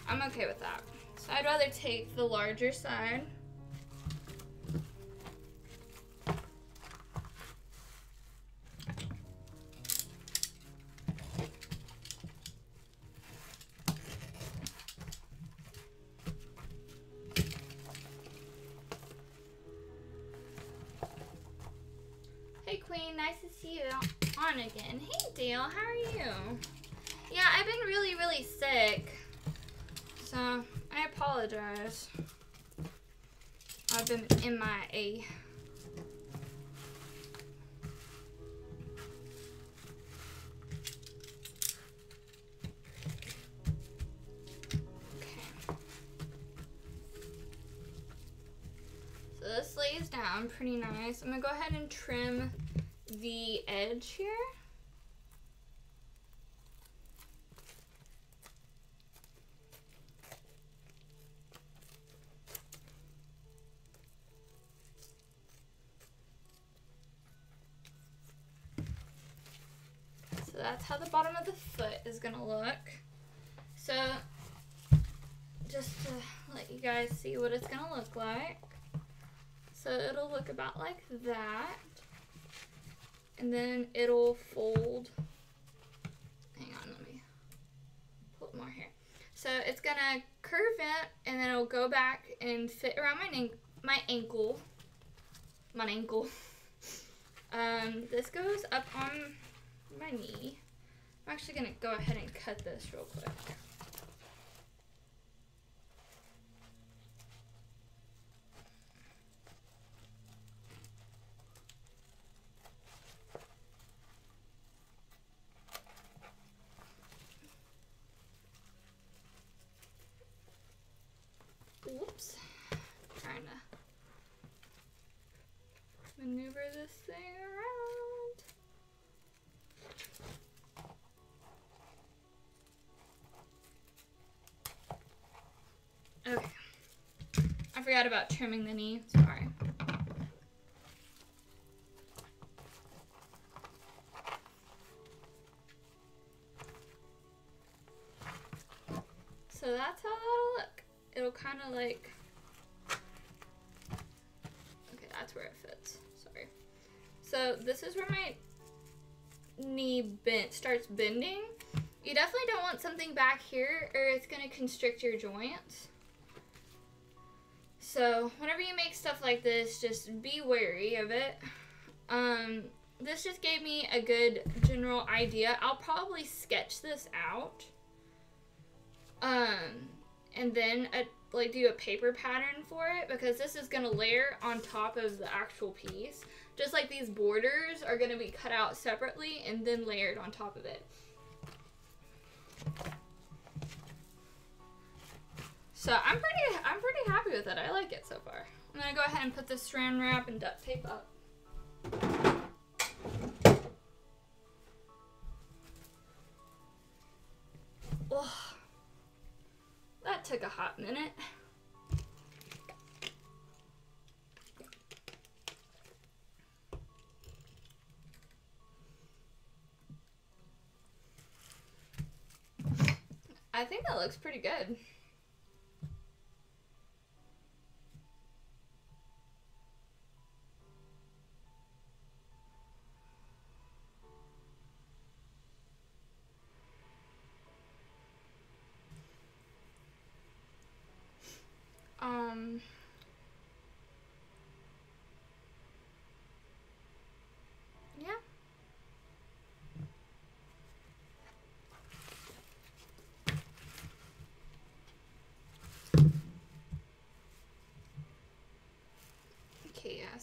S1: I'm okay with that. So I'd rather take the larger side. Hey Queen, nice to see you on again. Hey Dale, how are you? Yeah, I've been really sick. So, I apologize. I've been MIA. So this lays down pretty nice. I'm gonna go ahead and trim the edge here. So that's how the bottom of the foot is gonna look. So just to let you guys see what it's gonna look like. So it'll look about like that. And then it'll fold. Hang on, let me pull more here. So it's gonna curve it and then it'll go back and fit around my ankle. This goes up on my knee. I'm actually gonna go ahead and cut this real quick. Whoops. Trying to maneuver this thing around. Okay. I forgot about trimming the knee. Sorry. So that's how that'll look. It'll kind of like, okay, that's where it fits, sorry. So this is where my knee starts bending. You definitely don't want something back here or it's gonna constrict your joints. So whenever you make stuff like this, just be wary of it. This just gave me a good general idea. I'll probably sketch this out. And then like do a paper pattern for it because this is gonna layer on top of the actual piece. Just like these borders are gonna be cut out separately and then layered on top of it. So I'm pretty happy with it. I like it so far. I'm gonna go ahead and put this saran wrap and duct tape up. Oh. That took a hot minute. I think that looks pretty good.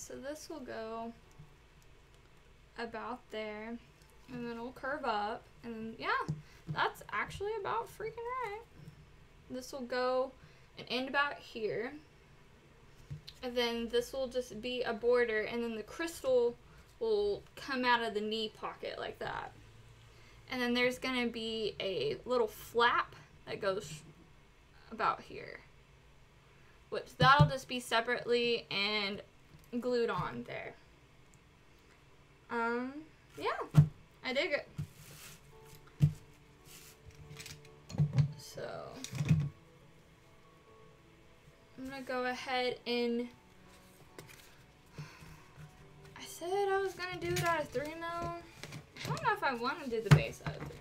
S1: so this will go about there, and then it'll curve up, and then, yeah, that's actually about freaking right. This will go and end about here, and then this will just be a border, and then the crystal will come out of the knee pocket like that. And then there's gonna be a little flap that goes about here, which that'll just be separately and glued on there. Yeah, I dig it. So I'm gonna go ahead and I said I was gonna do it out of 3 mil. I don't know if I want to do the base out of 3 mil.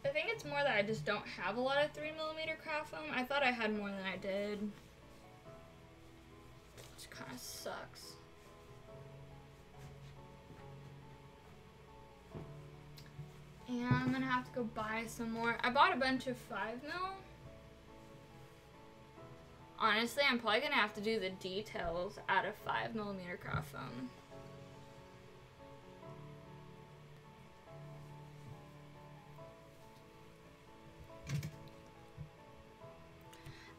S1: I think it's more that I just don't have a lot of 3mm craft foam. I thought I had more than I did, which kind of sucks. And I'm gonna have to go buy some more. I bought a bunch of 5mm. Honestly, I'm probably gonna have to do the details out of 5mm craft foam.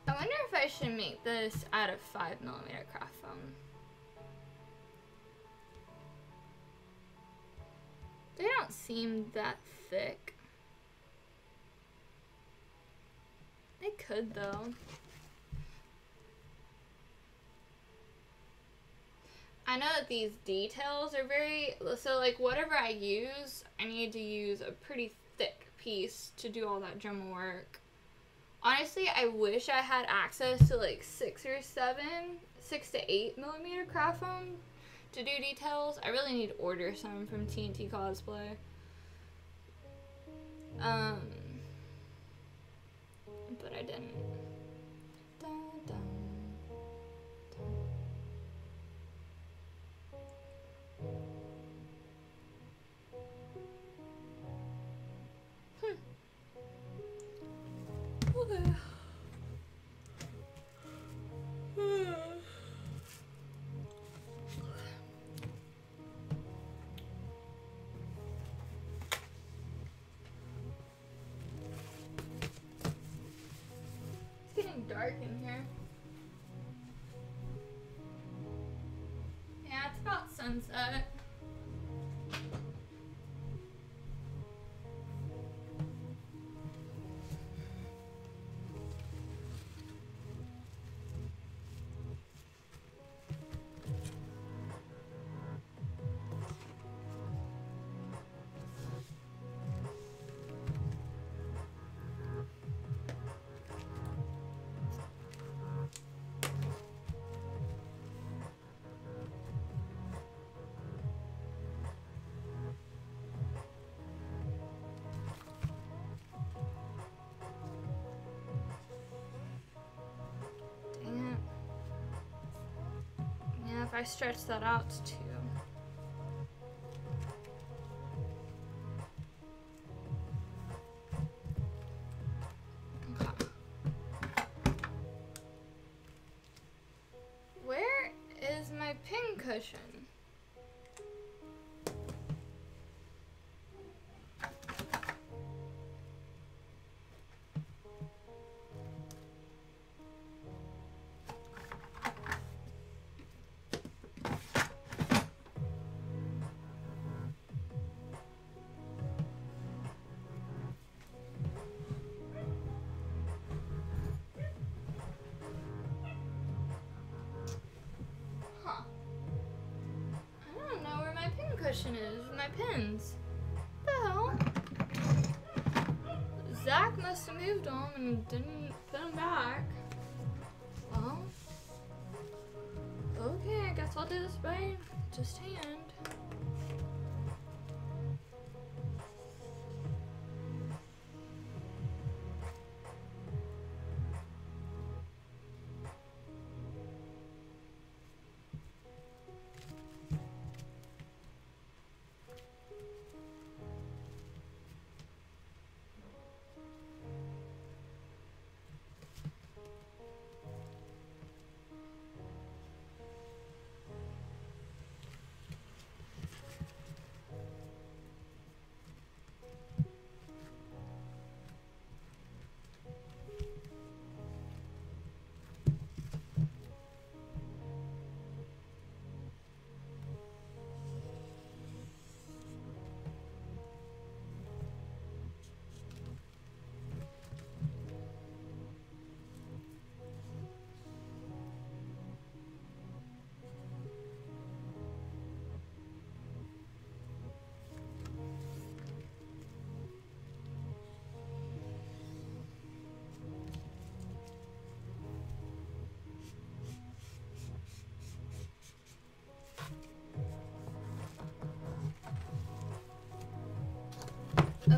S1: I wonder if I should make this out of 5mm craft foam. They don't seem that thick. They could though. I know that these details are very, so like whatever I use, I need to use a pretty thick piece to do all that dremel work. Honestly, I wish I had access to like 6 to 8mm craft foam to do details. I really need to order some from TNT Cosplay. But I didn't. Dun, dun, dun. Okay. It's getting dark in here. Yeah, it's about sunset. If I stretch that out to 2. Okay. Where is my pin cushion? Cushion is my pins. What the hell? Zach must have moved them and didn't put them back. Well, okay, I guess I'll do this by just hand. Okay.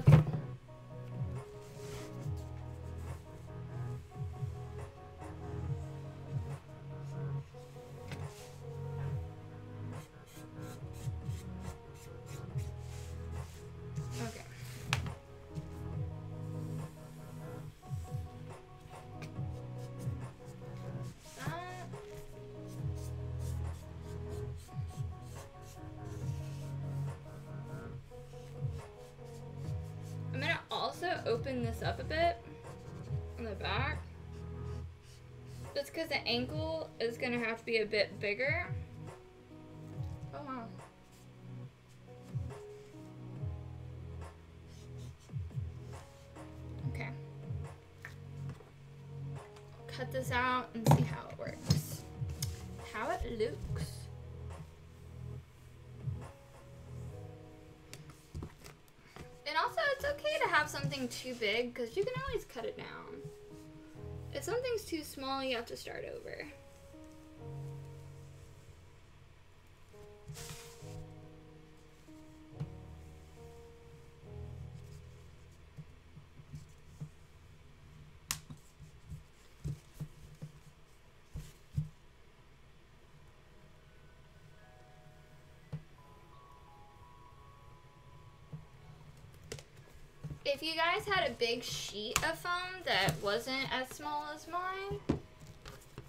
S1: Okay. I'm gonna also open this up a bit on the back. Just because the ankle is gonna have to be a bit bigger. Oh wow. Okay. Cut this out and see how it works. How it looks. And also, it's okay to have something too big because you can always cut it down. If something's too small, you have to start over. If you guys had a big sheet of foam that wasn't as small as mine,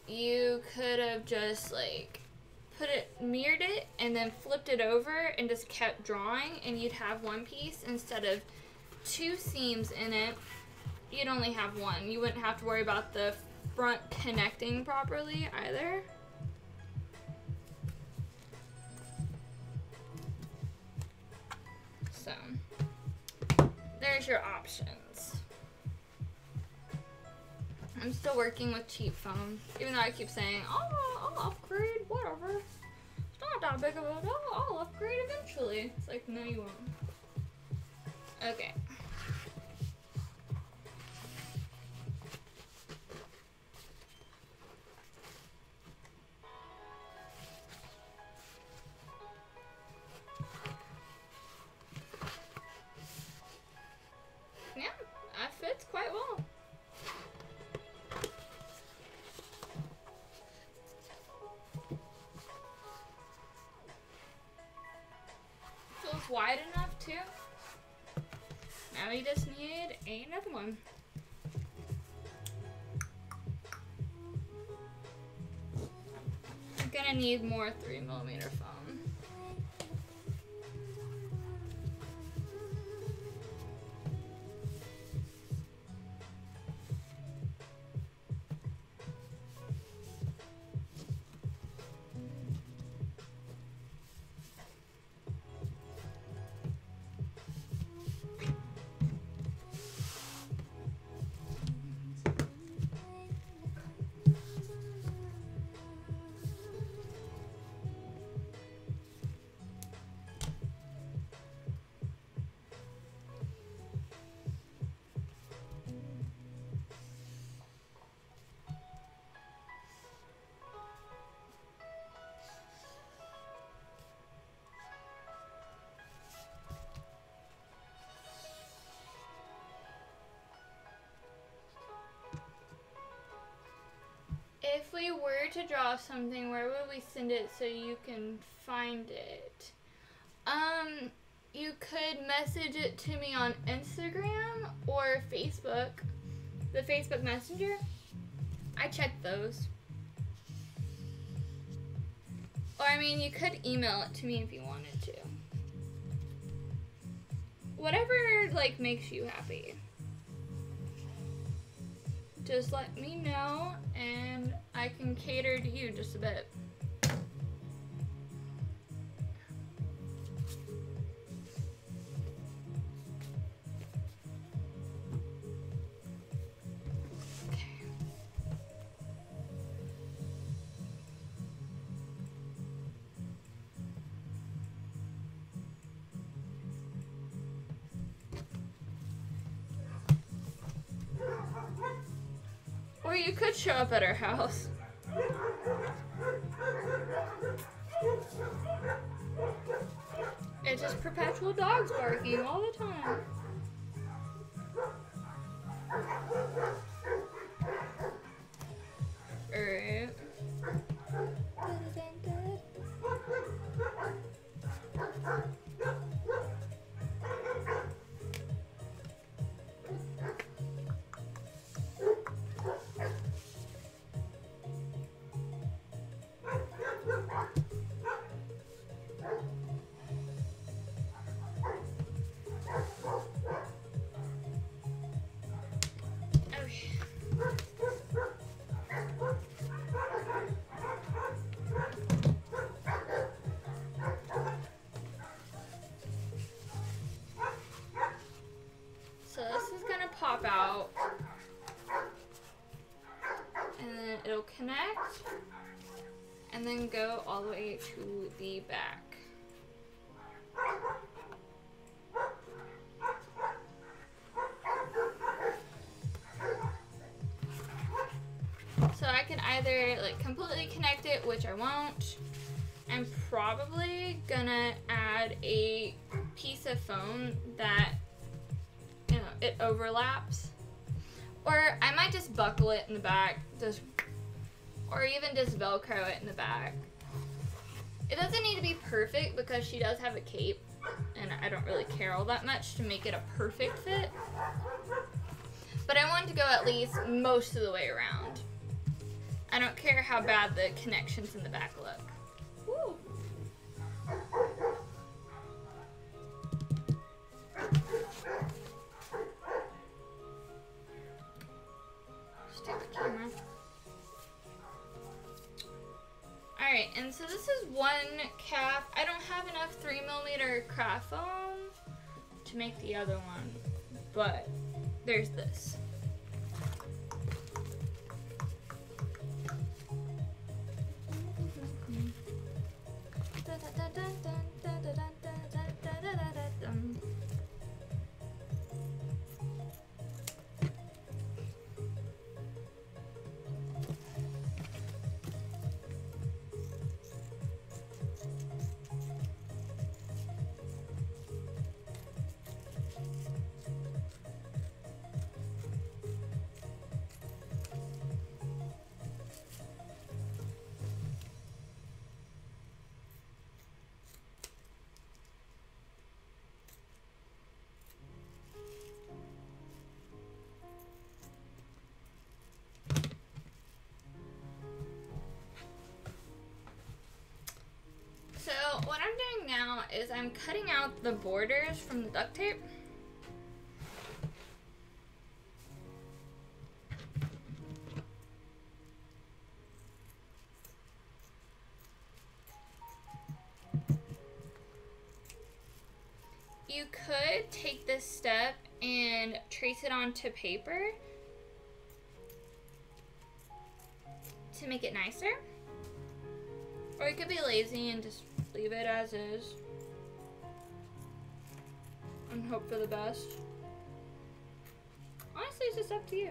S1: you could have just like mirrored it and then flipped it over and just kept drawing, and you'd have one piece instead of two seams in it. You'd only have one. You wouldn't have to worry about the front connecting properly either. So there's your options. I'm still working with cheap foam, even though I keep saying, oh, I'll upgrade, whatever. It's not that big of a deal, I'll upgrade eventually. It's like, no you won't. Okay. Yeah, that fits quite well. Feels wide enough too. Now we just need another one. I'm gonna need more 3mm foam. If we were to draw something, where would we send it so you can find it? You could message it to me on Instagram or Facebook. The Facebook Messenger. I check those. Or I mean, you could email it to me if you wanted to. Whatever, like, makes you happy. Just let me know, and I can cater to you just a bit. Okay. Or you could show up at our house. It's just perpetual dogs barking all the time. and then go all the way to the back. So I can either like completely connect it, which I won't. I'm probably gonna add a piece of foam that, you know, it overlaps. Or I might just buckle it in the back, or even just Velcro it in the back. It doesn't need to be perfect because she does have a cape, and I don't really care all that much to make it a perfect fit. But I want to go at least most of the way around. I don't care how bad the connections in the back look. Woo. Stupid camera. Alright, and so this is one calf. I don't have enough 3mm craft foam to make the other one, but there's this. So what I'm doing now is I'm cutting out the borders from the duct tape. You could take this step and trace it onto paper to make it nicer. Or you could be lazy and just leave it as is and hope for the best. Honestly, it's just up to you.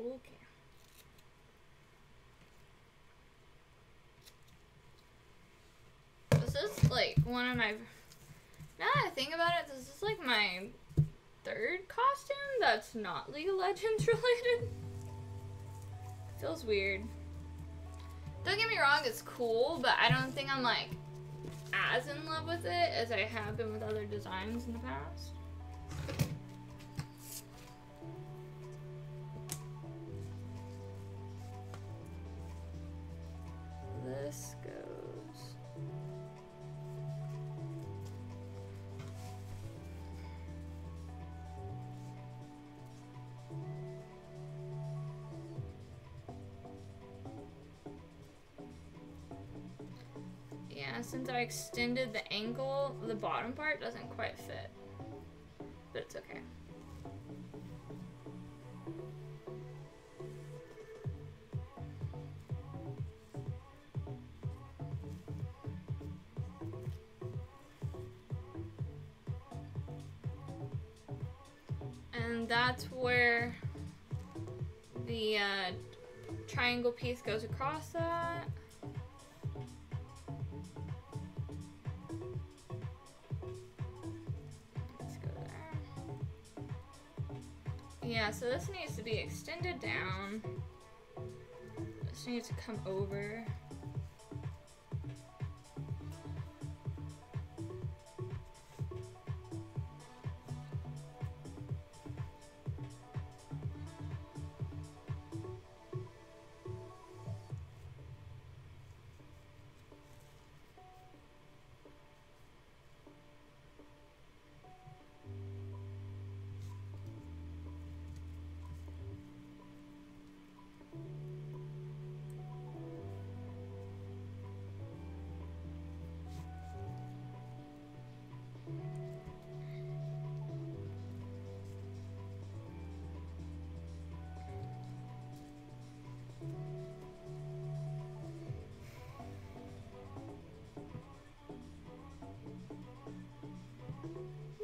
S1: Okay. This is like one of my, now that I think about it, this is like my third costume that's not League of Legends related. Feels weird. Don't get me wrong, it's cool, but I don't think I'm like as in love with it as I have been with other designs in the past. This goes. Yeah, since I extended the ankle, the bottom part doesn't quite fit, but it's okay. And that's where the triangle piece goes across that. Let's go there. Yeah, so this needs to be extended down. This needs to come over.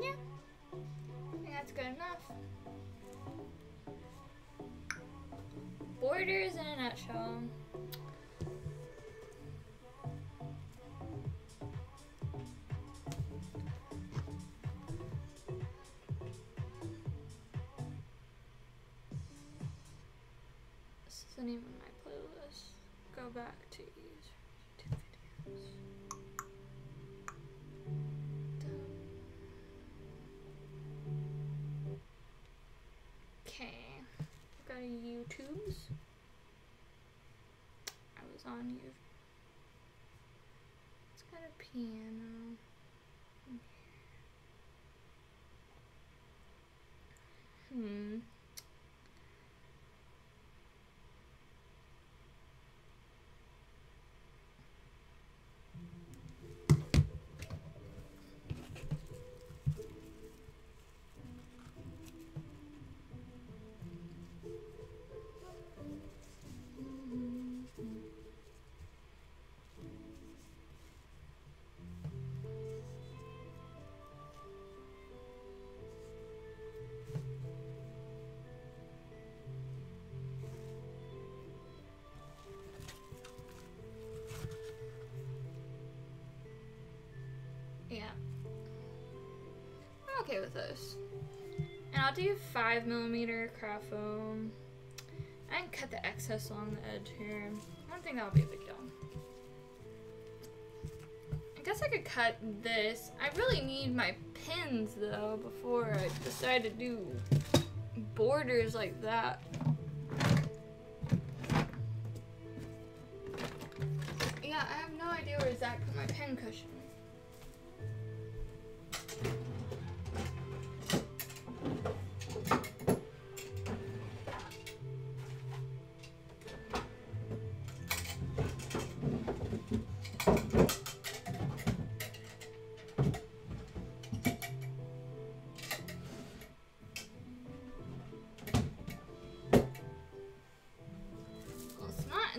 S1: Yeah, I think that's good enough. Borders in a nutshell. This isn't even my playlist. Go back to YouTube videos. Okay, got a YouTube's. I was on YouTube. It's got a piano. Yeah. I'm okay with this. And I'll do 5mm craft foam. I can cut the excess along the edge here. I don't think that'll be a big deal. I guess I could cut this. I really need my pins though before I decide to do borders like that. Yeah, I have no idea where Zach put my pin cushion.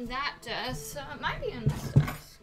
S1: That desk, so it might be in this desk.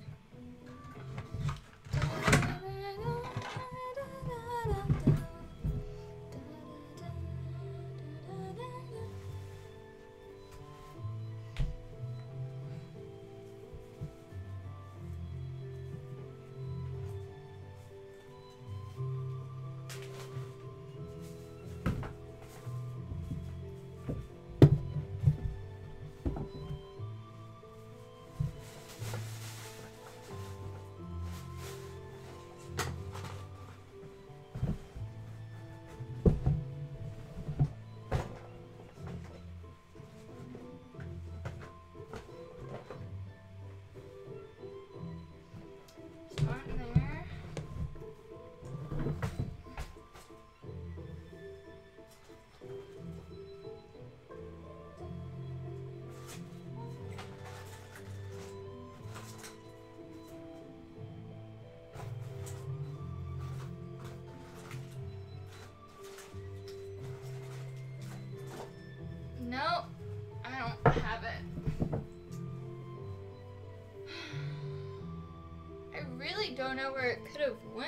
S1: where it could have went.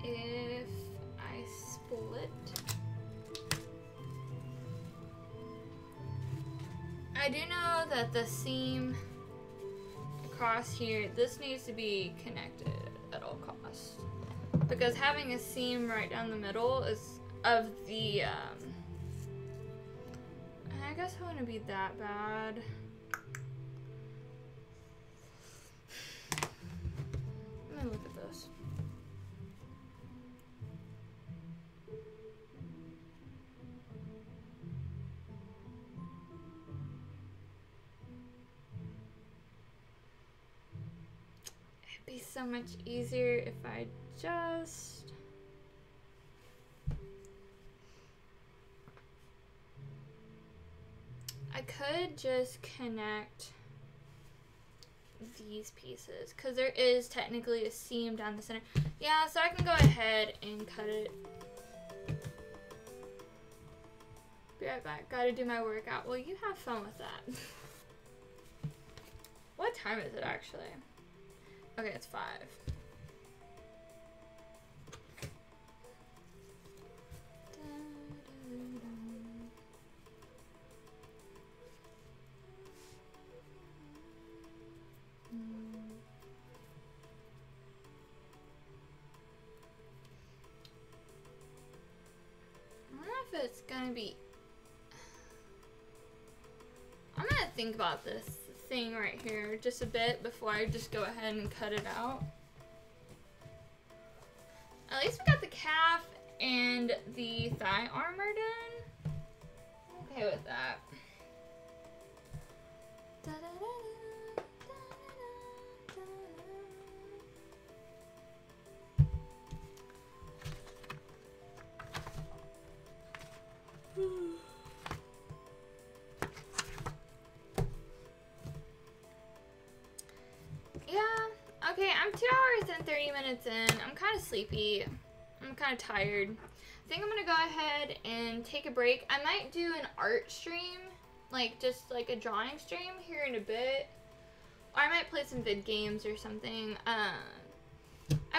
S1: If I split, I do know that the seam across here, this needs to be connected at all costs, because having a seam right down the middle is of the I guess it wouldn't be that bad. Let me look at this. It'd be so much easier if I just... I could just connect these pieces, because there is technically a seam down the center. Yeah, so I can go ahead and cut it. Be right back. Gotta do my workout. Well, you have fun with that. What time is it actually? Okay, it's 5. I don't know if it's gonna be... I'm gonna think about this thing right here just a bit before I just go ahead and cut it out. At least we got the calf and the thigh armor done. I'm okay with that. Yeah, okay, I'm 2 hours and 30 minutes in. I'm kind of sleepy. I'm kind of tired. I think I'm gonna go ahead and take a break. I might do an art stream, like just like a drawing stream here in a bit. Or I might play some vid games or something. I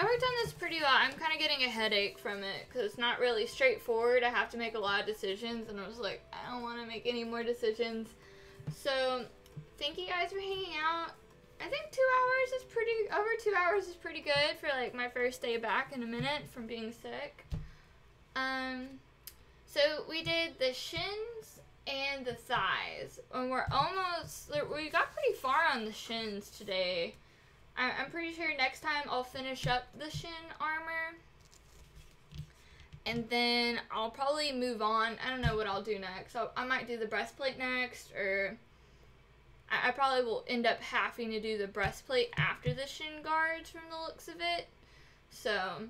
S1: worked on this pretty well. I'm kind of getting a headache from it because it's not really straightforward. I have to make a lot of decisions, and I was like, I don't want to make any more decisions. So, thank you guys for hanging out. I think 2 hours is pretty, over 2 hours is pretty good for like my first day back in a minute from being sick. So we did the shins and the thighs, and we got pretty far on the shins today. I'm pretty sure next time I'll finish up the Shin Armor, and then I'll probably move on. I don't know what I'll do next. I might do the breastplate next, or I probably will end up having to do the breastplate after the shin guards from the looks of it. So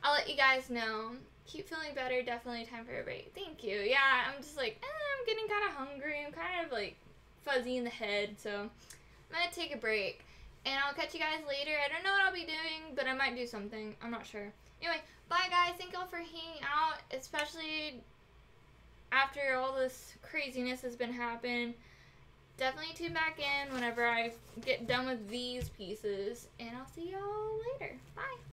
S1: I'll let you guys know. Keep feeling better. Definitely time for a break. Thank you. Yeah, I'm just like, I'm getting kind of hungry. I'm kind of like fuzzy in the head, so I'm gonna take a break. And I'll catch you guys later. I don't know what I'll be doing, but I might do something. I'm not sure. Anyway, bye guys. Thank y'all for hanging out, especially after all this craziness has been happening. Definitely tune back in whenever I get done with these pieces. And I'll see y'all later. Bye.